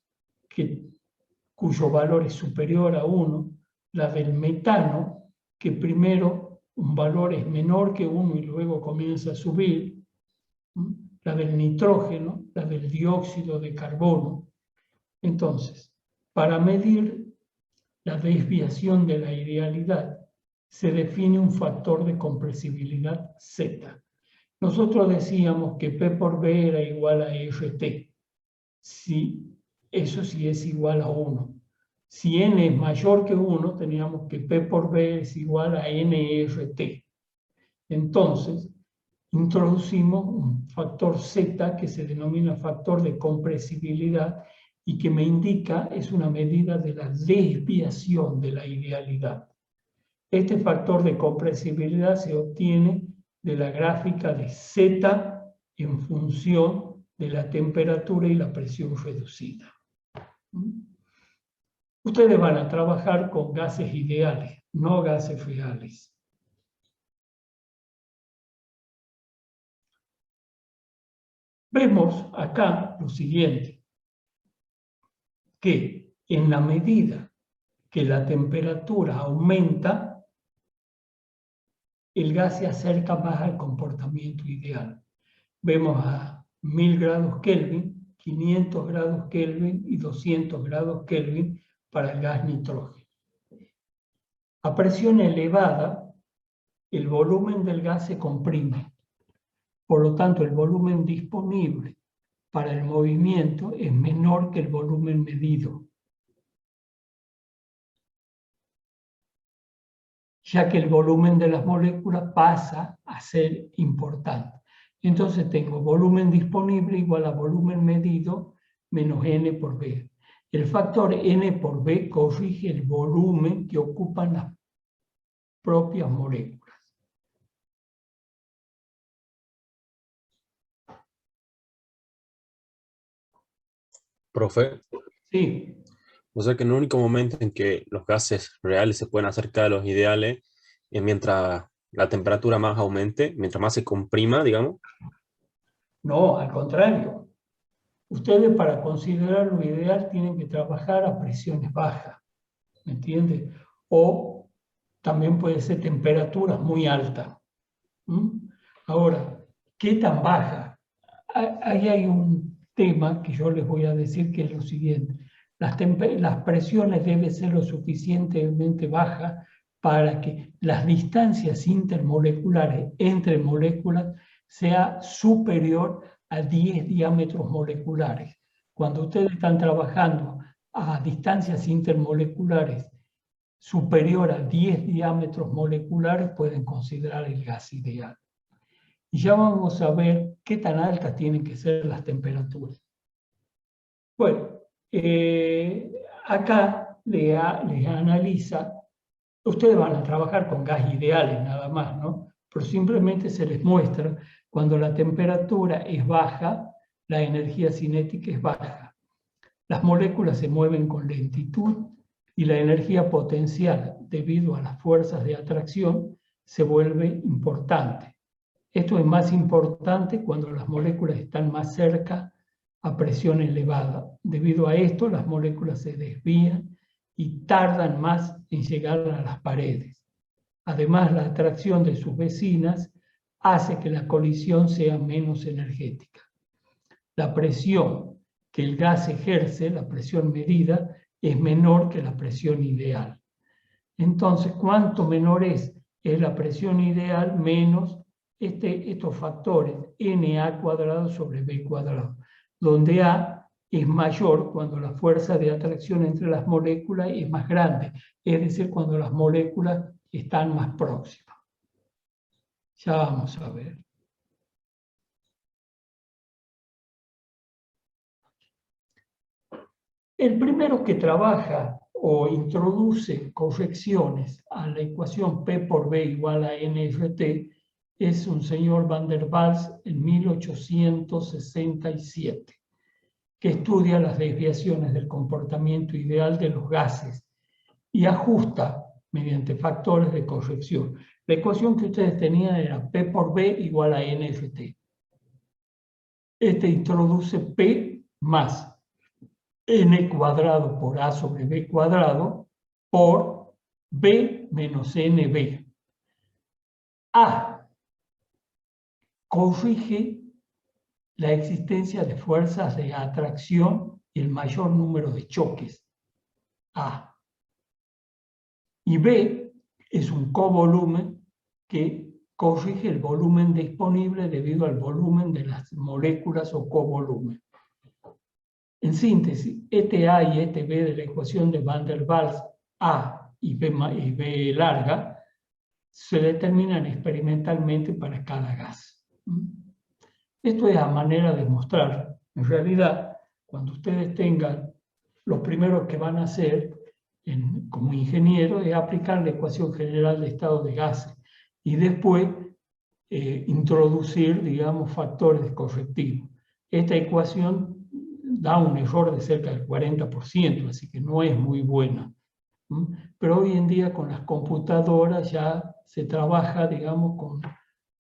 cuyo valor es superior a 1, la del metano, que primero un valor es menor que 1 y luego comienza a subir, la del nitrógeno, la del dióxido de carbono. Entonces, para medir la desviación de la idealidad, se define un factor de compresibilidad Z. Nosotros decíamos que P por B era igual a RT. Eso sí es igual a 1. Si N es mayor que 1, teníamos que P por B es igual a NRT. Entonces, introducimos un factor Z que se denomina factor de compresibilidad y que me indica, es una medida de la desviación de la idealidad. Este factor de compresibilidad se obtiene de la gráfica de Z en función de la temperatura y la presión reducida. Ustedes van a trabajar con gases ideales, no gases reales. Vemos acá lo siguiente, que en la medida que la temperatura aumenta, el gas se acerca más al comportamiento ideal. Vemos a 1000 grados Kelvin, 500 grados Kelvin y 200 grados Kelvin para el gas nitrógeno. A presión elevada, el volumen del gas se comprime. Por lo tanto, el volumen disponible para el movimiento es menor que el volumen medido, ya que el volumen de las moléculas pasa a ser importante. Entonces tengo volumen disponible igual a volumen medido menos N por B. El factor N por B corrige el volumen que ocupan las propias moléculas. Profe, Sí, o sea que en el único momento en que los gases reales se pueden acercar a los ideales es mientras la temperatura más aumente, mientras más se comprima, digamos. no, al contrario. Ustedes para considerar lo ideal tienen que trabajar a presiones bajas, ¿me entiende? O también puede ser temperaturas muy altas. Ahora, ¿qué tan baja? Ahí hay un tema que yo les voy a decir que es lo siguiente. Las presiones deben ser lo suficientemente bajas para que las distancias intermoleculares entre moléculas sea superior a 10 diámetros moleculares. Cuando ustedes están trabajando a distancias intermoleculares superior a 10 diámetros moleculares, pueden considerar el gas ideal. Y ya vamos a ver qué tan altas tienen que ser las temperaturas. Bueno, acá les analiza, ustedes van a trabajar con gas ideales nada más, ¿no? Pero simplemente se les muestra cuando la temperatura es baja, la energía cinética es baja. Las moléculas se mueven con lentitud y la energía potencial, debido a las fuerzas de atracción, se vuelve importante. Esto es más importante cuando las moléculas están más cerca a presión elevada. Debido a esto, las moléculas se desvían y tardan más en llegar a las paredes. Además, la atracción de sus vecinas hace que la colisión sea menos energética. La presión que el gas ejerce, la presión medida, es menor que la presión ideal. Entonces, cuanto menor es la presión ideal, menos estos factores Na² sobre B², donde A es mayor cuando la fuerza de atracción entre las moléculas es más grande, es decir, cuando las moléculas están más próximas. Ya vamos a ver. El primero que trabaja o introduce correcciones a la ecuación P por B igual a nRT es un señor Van der Waals en 1867, que estudia las desviaciones del comportamiento ideal de los gases y ajusta mediante factores de corrección. La ecuación que ustedes tenían era P por B igual a nRT. Este introduce P más n² por A sobre B² por B menos NB. A corrige la existencia de fuerzas de atracción y el mayor número de choques. A. Y B es un covolumen que corrige el volumen disponible debido al volumen de las moléculas o covolumen. En síntesis, este A y este B de la ecuación de Van der Waals, A y B larga, se determinan experimentalmente para cada gas. Esto es a manera de mostrar. En realidad, cuando ustedes tengan, lo primero que van a hacer como ingeniero es aplicar la ecuación general de estado de gases y después introducir, digamos, factores correctivos. Esta ecuación da un error de cerca del 40%, así que no es muy buena. Pero hoy en día con las computadoras ya se trabaja, digamos, con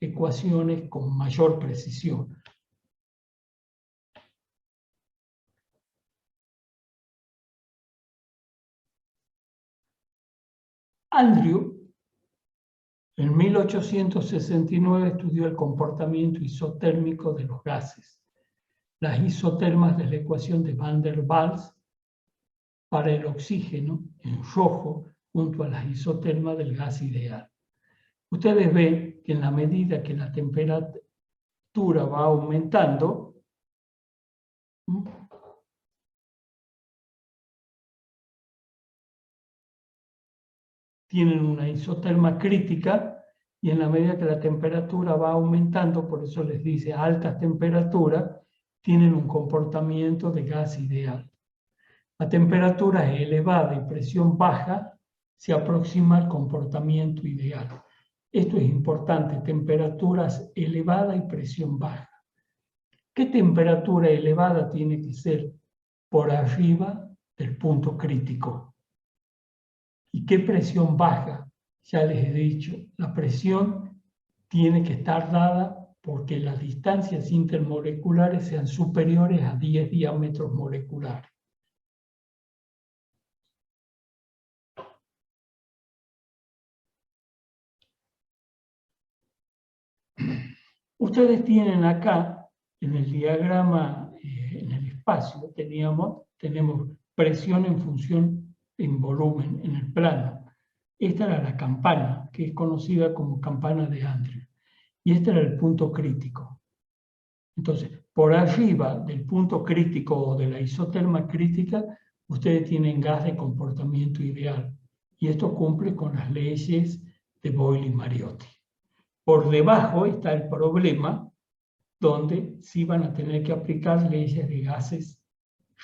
ecuaciones con mayor precisión. Andrew, en 1869, estudió el comportamiento isotérmico de los gases, las isotermas de la ecuación de Van der Waals para el oxígeno en rojo junto a las isotermas del gas ideal. Ustedes ven que en la medida que la temperatura va aumentando, tienen una isoterma crítica y en la medida que la temperatura va aumentando, por eso les dice altas temperaturas, tienen un comportamiento de gas ideal. A temperatura elevada y presión baja se aproxima al comportamiento ideal. Esto es importante, temperaturas elevadas y presión baja. ¿Qué temperatura elevada tiene que ser por arriba del punto crítico? ¿Y qué presión baja? Ya les he dicho, la presión tiene que estar dada porque las distancias intermoleculares sean superiores a 10 diámetros moleculares. Ustedes tienen acá, en el diagrama, en el espacio, tenemos presión en función en volumen, en el plano. Esta era la campana, que es conocida como campana de Andrew. Y este era el punto crítico. Entonces, por arriba del punto crítico o de la isoterma crítica, ustedes tienen gas de comportamiento ideal. Y esto cumple con las leyes de Boyle y Mariotti. Por debajo está el problema, donde sí van a tener que aplicar leyes de gases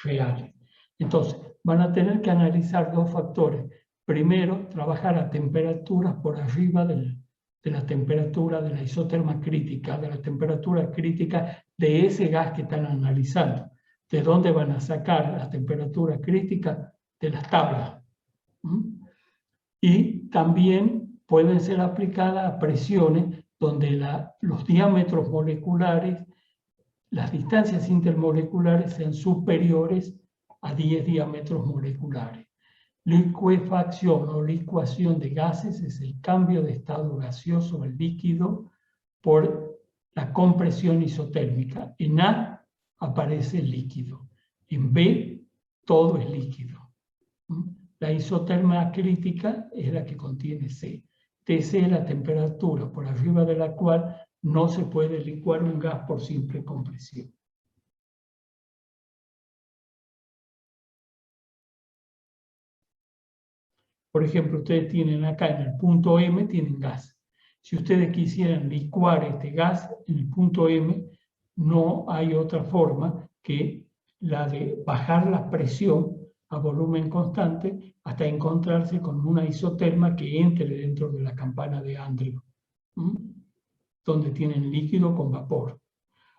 reales. Entonces, van a tener que analizar dos factores. Primero, trabajar a temperaturas por arriba de la temperatura de la isoterma crítica, de la temperatura crítica de ese gas que están analizando. ¿De dónde van a sacar la temperatura crítica? De las tablas. Y también pueden ser aplicadas a presiones donde los diámetros moleculares, las distancias intermoleculares sean superiores a 10 diámetros moleculares. Licuefacción o licuación de gases es el cambio de estado gaseoso al líquido por la compresión isotérmica. En A aparece el líquido, en B todo es líquido. La isoterma crítica es la que contiene C. Tc es la temperatura por arriba de la cual no se puede licuar un gas por simple compresión. Por ejemplo, ustedes tienen acá en el punto M, tienen gas. Si ustedes quisieran licuar este gas en el punto M, no hay otra forma que la de bajar la presión a volumen constante hasta encontrarse con una isoterma que entre dentro de la campana de Andrew, donde tienen líquido con vapor.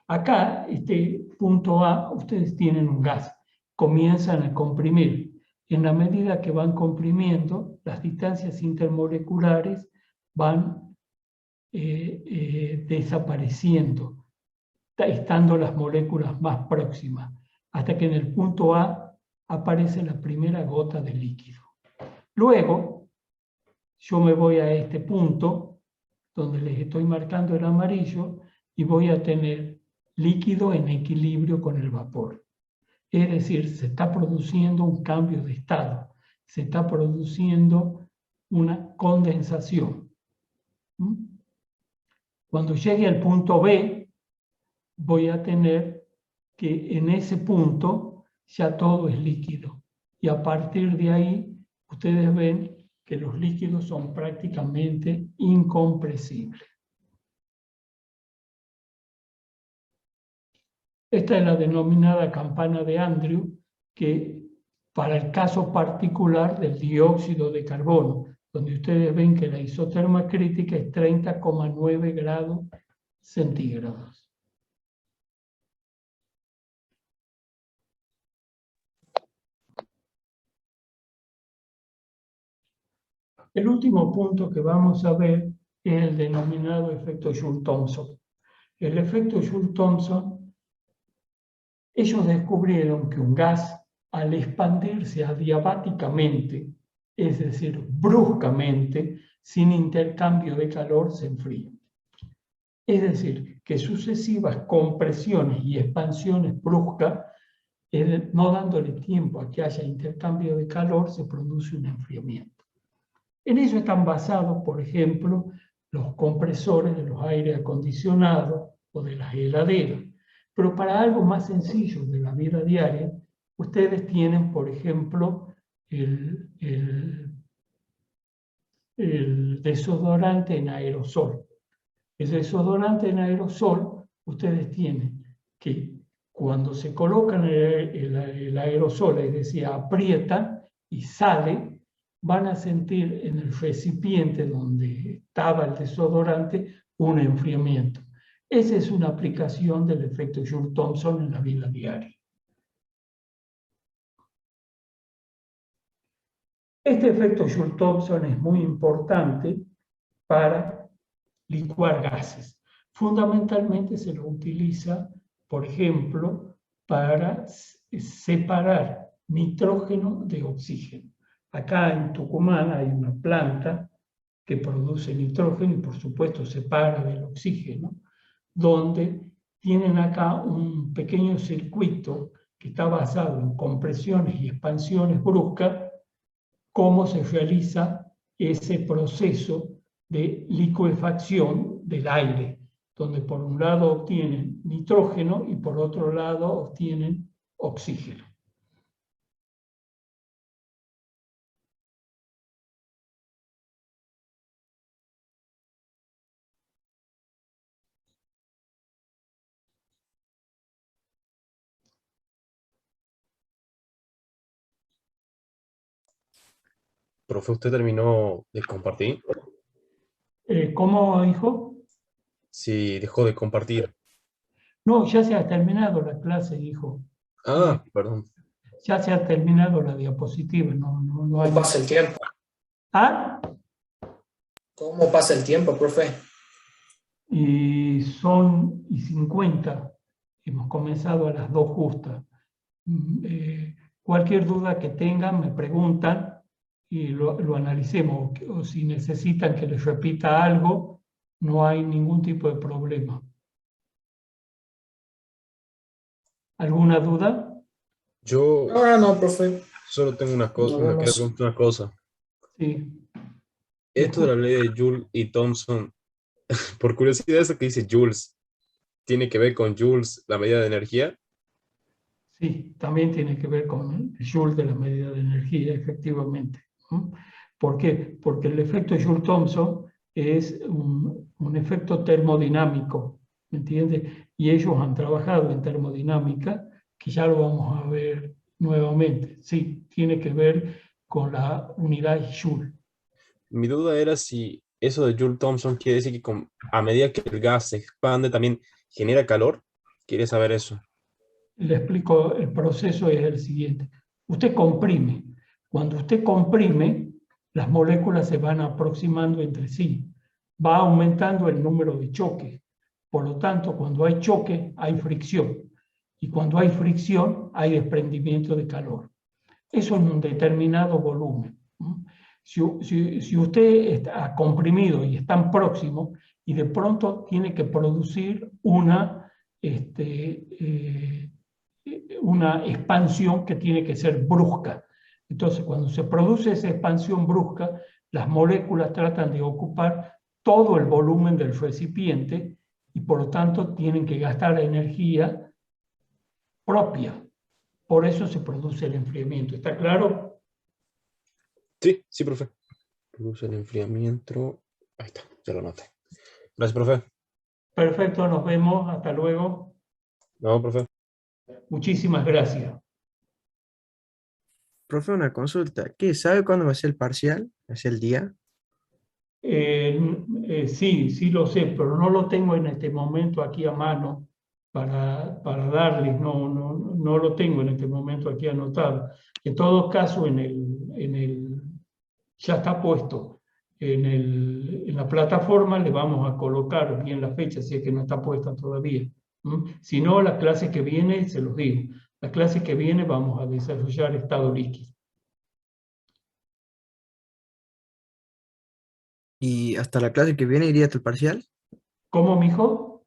Acá, este punto A, ustedes tienen un gas, comienzan a comprimir. En la medida que van comprimiendo, las distancias intermoleculares van desapareciendo, estando las moléculas más próximas, hasta que en el punto A aparece la primera gota de líquido. Luego, yo me voy a este punto, donde les estoy marcando en amarillo, y voy a tener líquido en equilibrio con el vapor. Es decir, se está produciendo un cambio de estado, se está produciendo una condensación. Cuando llegue al punto B, voy a tener que en ese punto ya todo es líquido. Y a partir de ahí, ustedes ven que los líquidos son prácticamente incompresibles. Esta es la denominada campana de Andrew, que para el caso particular del dióxido de carbono, donde ustedes ven que la isoterma crítica es 30,9 grados centígrados. El último punto que vamos a ver es el denominado efecto Joule-Thomson. El efecto Joule-Thomson, ellos descubrieron que un gas, al expandirse adiabáticamente, es decir, bruscamente, sin intercambio de calor, se enfría. Es decir, que sucesivas compresiones y expansiones bruscas, no dándole tiempo a que haya intercambio de calor, se produce un enfriamiento. En ello están basados, por ejemplo, los compresores de los aires acondicionados o de las heladeras. Pero para algo más sencillo de la vida diaria, ustedes tienen, por ejemplo, el desodorante en aerosol. El desodorante en aerosol, ustedes tienen que cuando se colocan el aerosol, es decir, aprieta y sale, van a sentir en el recipiente donde estaba el desodorante un enfriamiento. Esa es una aplicación del efecto Joule-Thomson en la vida diaria. Este efecto Joule-Thomson es muy importante para licuar gases. Fundamentalmente se lo utiliza, por ejemplo, para separar nitrógeno de oxígeno. Acá en Tucumán hay una planta que produce nitrógeno y por supuesto separa del oxígeno, donde tienen acá un pequeño circuito que está basado en compresiones y expansiones bruscas, cómo se realiza ese proceso de licuefacción del aire, donde por un lado obtienen nitrógeno y por otro lado obtienen oxígeno. Profe, ¿usted terminó de compartir? ¿Cómo, hijo? Sí, dejó de compartir. No, ya se ha terminado la clase, hijo. Ah, perdón. Ya se ha terminado la diapositiva. No hay... ¿Cómo pasa el tiempo? ¿Ah? ¿Cómo pasa el tiempo, profe? Y son 50. Hemos comenzado a las 2 justas. Cualquier duda que tengan me preguntan y lo analicemos. O si necesitan que les repita algo, No hay ningún tipo de problema. ¿Alguna duda? Yo Ahora no, profe. solo tengo una Nos cosa, quiero vemos. preguntar una cosa. Sí. Esto de la ley de Joule y Thomson, por curiosidad, eso que dice Joules, ¿tiene que ver con Joules, la medida de energía? Sí, también tiene que ver con el Joule de la medida de energía, efectivamente. ¿Mm? ¿Por qué? Porque el efecto Joule-Thomson es un efecto termodinámico, ¿me entiendes? Y ellos han trabajado en termodinámica, que ya lo vamos a ver nuevamente. Sí, tiene que ver con la unidad Joule. Mi duda era si eso de Joule-Thomson quiere decir que a medida que el gas se expande también genera calor. Quería saber eso. Le explico, el proceso es el siguiente. Usted comprime. Cuando usted comprime, las moléculas se van aproximando entre sí. Va aumentando el número de choques. Por lo tanto, cuando hay choque, hay fricción. Y cuando hay fricción, hay desprendimiento de calor. Eso en un determinado volumen. Si usted está comprimido y están próximos, y de pronto tiene que producir una expansión que tiene que ser brusca. Entonces, cuando se produce esa expansión brusca, las moléculas tratan de ocupar todo el volumen del recipiente y por lo tanto tienen que gastar energía propia. Por eso se produce el enfriamiento. ¿Está claro? Sí, sí, profe. Produce el enfriamiento. Ahí está, ya lo noté. Gracias, profe. Perfecto, nos vemos. Hasta luego. No, profe. Muchísimas gracias. Profe, una consulta. ¿Qué sabe cuándo va a ser el parcial? ¿Es el día? Sí, sí lo sé, pero no lo tengo en este momento aquí a mano para darles, no lo tengo en este momento aquí anotado. En todo caso, ya está puesto en la plataforma, le vamos a colocar bien la fecha, si es que no está puesta todavía. Si no, la clase que viene, se los digo, la clase que viene vamos a desarrollar estado líquido. ¿Y hasta la clase que viene iría hasta el parcial? ¿Cómo, mijo?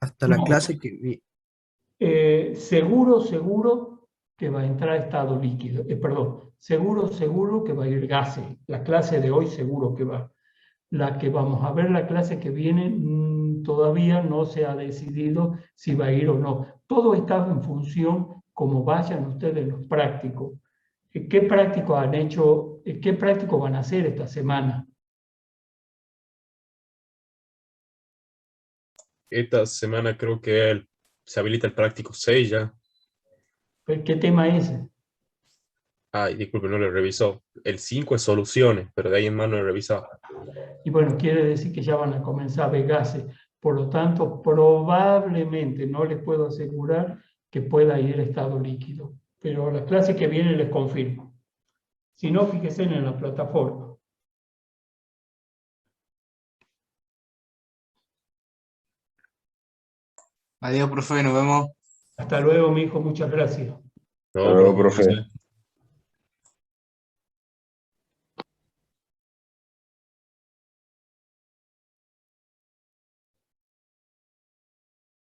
Hasta la No. clase que viene. Seguro que va a entrar estado líquido. Perdón, seguro que va a ir gases. La clase de hoy seguro que va. La que vamos a ver la clase que viene todavía no se ha decidido si va a ir o no. Todo está en función como vayan ustedes los prácticos. ¿Qué prácticos han hecho? ¿Qué prácticos van a hacer esta semana? Esta semana creo que se habilita el práctico 6 ya. ¿Qué tema es ese? Ay, disculpe, no lo he revisado. El 5 es soluciones, pero de ahí en más no lo he revisado. Y bueno, quiere decir que ya van a comenzar a ver gases. Por lo tanto, probablemente, no les puedo asegurar que pueda ir estado líquido. Pero la clase que viene les confirmo. Si no, fíjense en la plataforma. Adiós, profe, nos vemos. Hasta luego, mi hijo. Muchas gracias. No, Hasta luego, profe, profe. gracias.